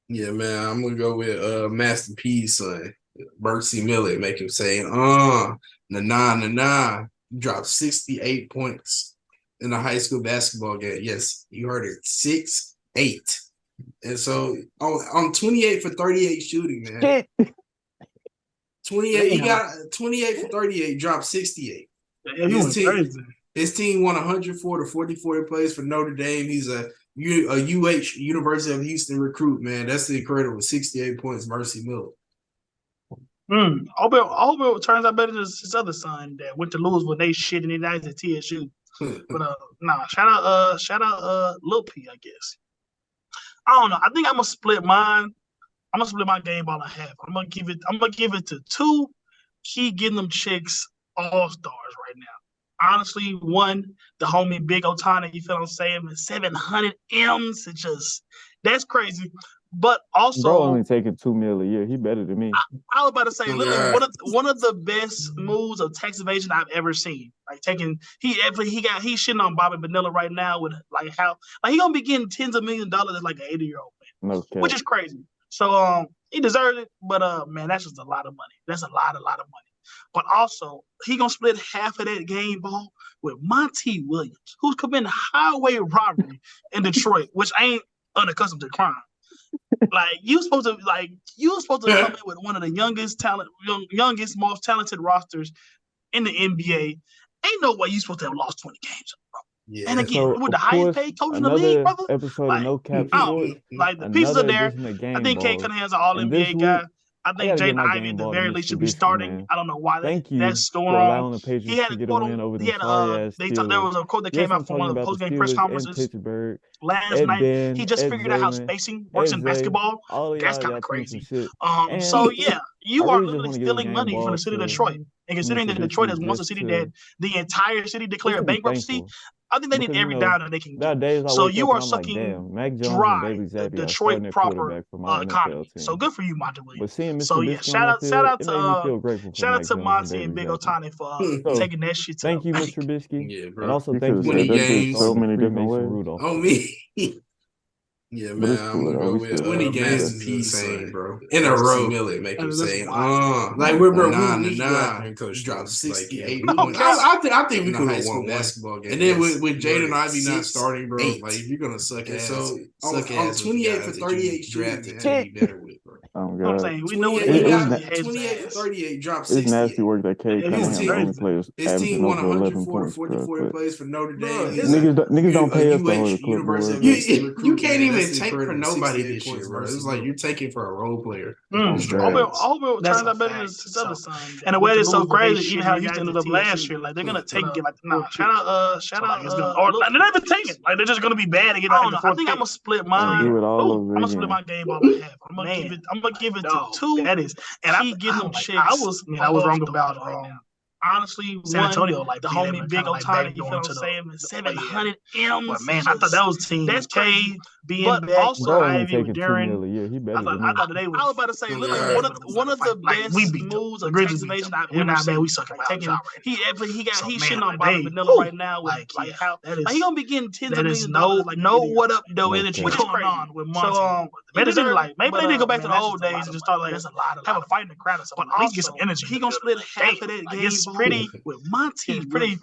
[SPEAKER 7] Yeah, man, I'm going to go with Master P's son, Bercy Millet, make him say, nah. You dropped 68 points in a high school basketball game. Yes, you heard it, 6-8. And so on 28 for 38 shooting, man. 28, he got 28 for 38, dropped 68. His team won 104 to 44 plays for Notre Dame. He's a University of Houston recruit, man. That's incredible. 68 points, Mercy Miller.
[SPEAKER 4] I hope it turns out better than his other son that went to Louisville and they shit and he dies at TSU. But shout out Lil P, I guess. I don't know. I think I'm gonna split mine. I'm gonna split my game ball in half. I'm gonna give it to two key getting them chicks all-stars right now. Honestly, one, the homie Big Otani, you feel what I'm saying? 700 M's. That's crazy. But also,
[SPEAKER 6] bro, only taking $2 million a year. He better than me.
[SPEAKER 4] I was about to say, literally, one of the best moves of tax evasion I've ever seen. Like he's shitting on Bobby Vanilla right now with he gonna be getting tens of millions of dollars as like an 80-year-old man, which is crazy. So he deserved it, but man, that's just a lot of money. That's a lot of money. But also, he gonna split half of that game ball with Monty Williams, who's committing highway robbery in Detroit, which ain't unaccustomed to crime. You supposed to come in with one of the youngest, most talented rosters in the NBA. Ain't no way you supposed to have lost 20 games, bro. Yeah. And again, with the highest paid coach in the league, brother.
[SPEAKER 6] Episode of No Cap Sports.
[SPEAKER 4] The pieces are there. I think Kate Cunningham's an all-NBA guy. I think Jaden Ivey at the very least should be starting. Man. I don't know why that's going on. He had a quote. There was a quote that came out from one of the post-game press conferences last night. He just figured out how spacing works in basketball. That's kind of crazy. So yeah, you are literally stealing money from the city of Detroit. And considering that Detroit is once a city that the entire city declared bankruptcy, I think they need every dime that they can get. So you are sucking dry the Detroit proper economy. So good for you, Monty Williams. So yeah, shout out to Monty and Big Otani for taking that shit to
[SPEAKER 6] Thank you, Mr. Trubisky.
[SPEAKER 7] Yeah, bro.
[SPEAKER 6] And also thank you
[SPEAKER 7] 20 games.
[SPEAKER 6] so many different ways.
[SPEAKER 7] On me. Yeah,
[SPEAKER 6] But
[SPEAKER 7] man,
[SPEAKER 6] it's
[SPEAKER 7] I'm
[SPEAKER 6] cool,
[SPEAKER 7] gonna
[SPEAKER 6] though.
[SPEAKER 7] go
[SPEAKER 6] We
[SPEAKER 7] with
[SPEAKER 6] still
[SPEAKER 7] 20
[SPEAKER 6] got
[SPEAKER 7] games
[SPEAKER 6] that.
[SPEAKER 7] is insane, bro. In a row, really make him say,
[SPEAKER 3] Like, bro, who
[SPEAKER 7] nah.
[SPEAKER 3] head coach
[SPEAKER 7] Dropped
[SPEAKER 3] throws?
[SPEAKER 7] 68
[SPEAKER 3] Like,
[SPEAKER 7] points. I think we
[SPEAKER 3] in a
[SPEAKER 7] could
[SPEAKER 3] high
[SPEAKER 7] have
[SPEAKER 3] school
[SPEAKER 7] won one.
[SPEAKER 3] basketball game.
[SPEAKER 7] And then
[SPEAKER 3] Yes,
[SPEAKER 7] with
[SPEAKER 3] you
[SPEAKER 7] Jaden
[SPEAKER 3] were
[SPEAKER 7] Ivey not
[SPEAKER 3] 6'8".
[SPEAKER 7] starting, bro, like if you're gonna suck
[SPEAKER 3] And
[SPEAKER 7] ass,
[SPEAKER 3] so
[SPEAKER 7] suck
[SPEAKER 3] on
[SPEAKER 7] ass with the
[SPEAKER 3] 28
[SPEAKER 7] guys
[SPEAKER 3] for
[SPEAKER 7] that you
[SPEAKER 3] 38
[SPEAKER 7] drafted
[SPEAKER 3] shooting,
[SPEAKER 7] to
[SPEAKER 3] man.
[SPEAKER 7] be better with, bro.
[SPEAKER 6] Oh
[SPEAKER 4] You know what I'm
[SPEAKER 6] God,
[SPEAKER 4] saying? We know what
[SPEAKER 7] 28,
[SPEAKER 4] he
[SPEAKER 7] he
[SPEAKER 4] got.
[SPEAKER 7] got 28 for 38, dropped
[SPEAKER 6] it's nasty
[SPEAKER 7] 68.
[SPEAKER 6] work that Cade
[SPEAKER 4] Yeah, he went
[SPEAKER 6] Cunningham, the only
[SPEAKER 4] 30.
[SPEAKER 6] player
[SPEAKER 7] His
[SPEAKER 6] averaging
[SPEAKER 7] team won
[SPEAKER 6] over 11
[SPEAKER 7] 104 to
[SPEAKER 6] points, bro.
[SPEAKER 7] 44
[SPEAKER 6] But
[SPEAKER 7] plays for Notre
[SPEAKER 3] Bro,
[SPEAKER 7] Dame.
[SPEAKER 3] it's
[SPEAKER 6] niggas don't pay us to hold
[SPEAKER 3] UH,
[SPEAKER 6] a
[SPEAKER 3] University
[SPEAKER 6] clipboard.
[SPEAKER 3] of Michigan
[SPEAKER 7] You
[SPEAKER 3] recruit,
[SPEAKER 7] can't
[SPEAKER 3] man.
[SPEAKER 7] even
[SPEAKER 3] That's
[SPEAKER 7] tank for
[SPEAKER 3] incredible.
[SPEAKER 7] nobody
[SPEAKER 3] 68
[SPEAKER 7] this year,
[SPEAKER 3] points
[SPEAKER 7] bro. It's
[SPEAKER 3] versus
[SPEAKER 7] like you're
[SPEAKER 3] Europe.
[SPEAKER 7] taking for a role player.
[SPEAKER 6] Oh
[SPEAKER 7] It's
[SPEAKER 6] God.
[SPEAKER 7] trash.
[SPEAKER 4] I hope it
[SPEAKER 9] That's
[SPEAKER 4] turns
[SPEAKER 9] a
[SPEAKER 4] out better than
[SPEAKER 9] fact.
[SPEAKER 4] his other
[SPEAKER 9] So,
[SPEAKER 4] son.
[SPEAKER 9] and
[SPEAKER 4] And the way
[SPEAKER 9] with the
[SPEAKER 4] it's so
[SPEAKER 9] moves that they
[SPEAKER 4] crazy,
[SPEAKER 9] shit
[SPEAKER 4] even
[SPEAKER 9] he
[SPEAKER 4] how
[SPEAKER 9] got
[SPEAKER 4] Houston
[SPEAKER 9] to
[SPEAKER 4] ended up last
[SPEAKER 9] TSU,
[SPEAKER 4] year, like they're gonna
[SPEAKER 9] they
[SPEAKER 4] take
[SPEAKER 9] get like
[SPEAKER 4] nah.
[SPEAKER 9] fourth
[SPEAKER 4] Shout out,
[SPEAKER 9] pick.
[SPEAKER 4] shout
[SPEAKER 9] So, like,
[SPEAKER 4] out.
[SPEAKER 9] it's gonna,
[SPEAKER 4] Or
[SPEAKER 9] look,
[SPEAKER 4] like, they're not even taking. Like they're just gonna be bad and get
[SPEAKER 9] I
[SPEAKER 4] like
[SPEAKER 9] don't
[SPEAKER 4] the
[SPEAKER 9] know. I
[SPEAKER 4] fourth
[SPEAKER 9] think
[SPEAKER 4] pick.
[SPEAKER 9] I'm gonna split
[SPEAKER 6] And
[SPEAKER 9] mine.
[SPEAKER 6] do it all
[SPEAKER 4] I'm
[SPEAKER 6] over
[SPEAKER 4] gonna split
[SPEAKER 6] again.
[SPEAKER 4] my game off in half. I'm gonna
[SPEAKER 9] Man,
[SPEAKER 4] give it. I'm gonna give it to
[SPEAKER 9] dog,
[SPEAKER 4] two.
[SPEAKER 9] that is,
[SPEAKER 4] And
[SPEAKER 9] I
[SPEAKER 4] he getting them
[SPEAKER 9] like,
[SPEAKER 4] chicks.
[SPEAKER 9] I was wrong about
[SPEAKER 4] right now. Honestly,
[SPEAKER 9] San Antonio, like
[SPEAKER 4] the
[SPEAKER 9] being able
[SPEAKER 4] homie
[SPEAKER 9] to
[SPEAKER 4] Big
[SPEAKER 9] kinda, like,
[SPEAKER 4] Otani, you
[SPEAKER 9] backdoor
[SPEAKER 4] feel what I'm
[SPEAKER 9] into
[SPEAKER 4] saying?
[SPEAKER 9] the
[SPEAKER 4] 700 M's.
[SPEAKER 9] But man, I thought that was team
[SPEAKER 4] That's
[SPEAKER 9] K
[SPEAKER 4] crazy.
[SPEAKER 9] being
[SPEAKER 4] But
[SPEAKER 9] back.
[SPEAKER 4] also
[SPEAKER 6] Bro ain't
[SPEAKER 4] Ivy with
[SPEAKER 6] taking $2
[SPEAKER 4] Duran.
[SPEAKER 6] million a year. He better than
[SPEAKER 4] I
[SPEAKER 6] me.
[SPEAKER 4] thought they was.
[SPEAKER 9] I was about to say, look,
[SPEAKER 7] Yeah.
[SPEAKER 4] One of the
[SPEAKER 9] like,
[SPEAKER 4] best
[SPEAKER 9] we beat them.
[SPEAKER 4] moves
[SPEAKER 9] The
[SPEAKER 4] of
[SPEAKER 9] Grizzlies
[SPEAKER 4] Texas
[SPEAKER 9] beat
[SPEAKER 4] Invasion
[SPEAKER 9] them.
[SPEAKER 4] I've
[SPEAKER 9] We're
[SPEAKER 4] ever
[SPEAKER 9] not bad.
[SPEAKER 4] seen.
[SPEAKER 9] We suck
[SPEAKER 4] Like,
[SPEAKER 9] about
[SPEAKER 4] taking,
[SPEAKER 9] y'all right
[SPEAKER 4] he
[SPEAKER 9] now.
[SPEAKER 4] shitting
[SPEAKER 9] So,
[SPEAKER 4] on
[SPEAKER 9] man,
[SPEAKER 4] Bobby
[SPEAKER 9] like,
[SPEAKER 4] Vanilla
[SPEAKER 9] whew,
[SPEAKER 4] right now with like how
[SPEAKER 9] that is,
[SPEAKER 4] like he gonna be getting tens
[SPEAKER 9] that
[SPEAKER 4] of
[SPEAKER 9] is
[SPEAKER 4] millions of dollars like
[SPEAKER 9] no
[SPEAKER 4] the
[SPEAKER 9] what up though
[SPEAKER 6] No
[SPEAKER 9] energy
[SPEAKER 6] cap.
[SPEAKER 4] which is
[SPEAKER 9] going
[SPEAKER 4] crazy.
[SPEAKER 9] on with
[SPEAKER 4] So
[SPEAKER 9] Monty.
[SPEAKER 4] they
[SPEAKER 9] He
[SPEAKER 4] deserve
[SPEAKER 9] deserved,
[SPEAKER 4] maybe
[SPEAKER 9] but,
[SPEAKER 4] they need to go back to
[SPEAKER 9] man,
[SPEAKER 4] the
[SPEAKER 9] that's
[SPEAKER 4] old
[SPEAKER 9] just a
[SPEAKER 4] days
[SPEAKER 9] lot
[SPEAKER 4] and
[SPEAKER 9] of
[SPEAKER 4] just
[SPEAKER 9] money.
[SPEAKER 4] start like
[SPEAKER 9] That's a lot
[SPEAKER 4] have a
[SPEAKER 9] of
[SPEAKER 4] fight in the crowd or
[SPEAKER 9] But
[SPEAKER 4] something. At least get
[SPEAKER 9] also,
[SPEAKER 4] some energy.
[SPEAKER 9] he gonna split half of that
[SPEAKER 4] Like
[SPEAKER 9] game
[SPEAKER 4] it's
[SPEAKER 9] ball
[SPEAKER 4] pretty
[SPEAKER 9] with Monty.
[SPEAKER 4] it's pretty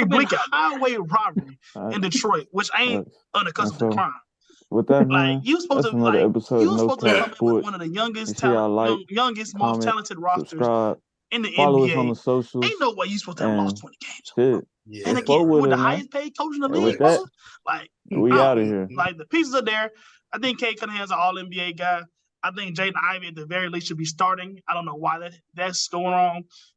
[SPEAKER 4] bleak out there. Highway robbery
[SPEAKER 6] All
[SPEAKER 4] in
[SPEAKER 6] right.
[SPEAKER 4] Detroit, which ain't
[SPEAKER 6] And
[SPEAKER 4] unaccustomed to
[SPEAKER 6] so
[SPEAKER 4] crime.
[SPEAKER 6] with that,
[SPEAKER 4] Like
[SPEAKER 6] man,
[SPEAKER 4] you supposed
[SPEAKER 6] that's
[SPEAKER 4] to
[SPEAKER 6] another episode of
[SPEAKER 4] you
[SPEAKER 6] No
[SPEAKER 4] supposed to
[SPEAKER 6] Cap
[SPEAKER 4] come in with
[SPEAKER 6] Sports.
[SPEAKER 4] one of the
[SPEAKER 6] Make
[SPEAKER 4] youngest
[SPEAKER 6] sure y'all like,
[SPEAKER 4] youngest, most
[SPEAKER 6] comment,
[SPEAKER 4] talented rosters
[SPEAKER 6] subscribe,
[SPEAKER 4] in the
[SPEAKER 6] follow us on
[SPEAKER 4] NBA.
[SPEAKER 6] the socials,
[SPEAKER 4] Ain't no way you supposed to have lost
[SPEAKER 6] and
[SPEAKER 4] 20 games.
[SPEAKER 6] shit.
[SPEAKER 7] Yeah.
[SPEAKER 4] And
[SPEAKER 6] Let's fuck
[SPEAKER 4] again,
[SPEAKER 6] with
[SPEAKER 4] with
[SPEAKER 6] it,
[SPEAKER 4] the
[SPEAKER 6] man.
[SPEAKER 4] highest paid coach in the
[SPEAKER 6] And with
[SPEAKER 4] league,
[SPEAKER 6] that,
[SPEAKER 4] brother. Like
[SPEAKER 6] we out of here.
[SPEAKER 4] like the pieces are there. I think Kate Cunningham's an all NBA guy. I think Jaden Ivey at the very least should be starting. I don't know why that's going wrong.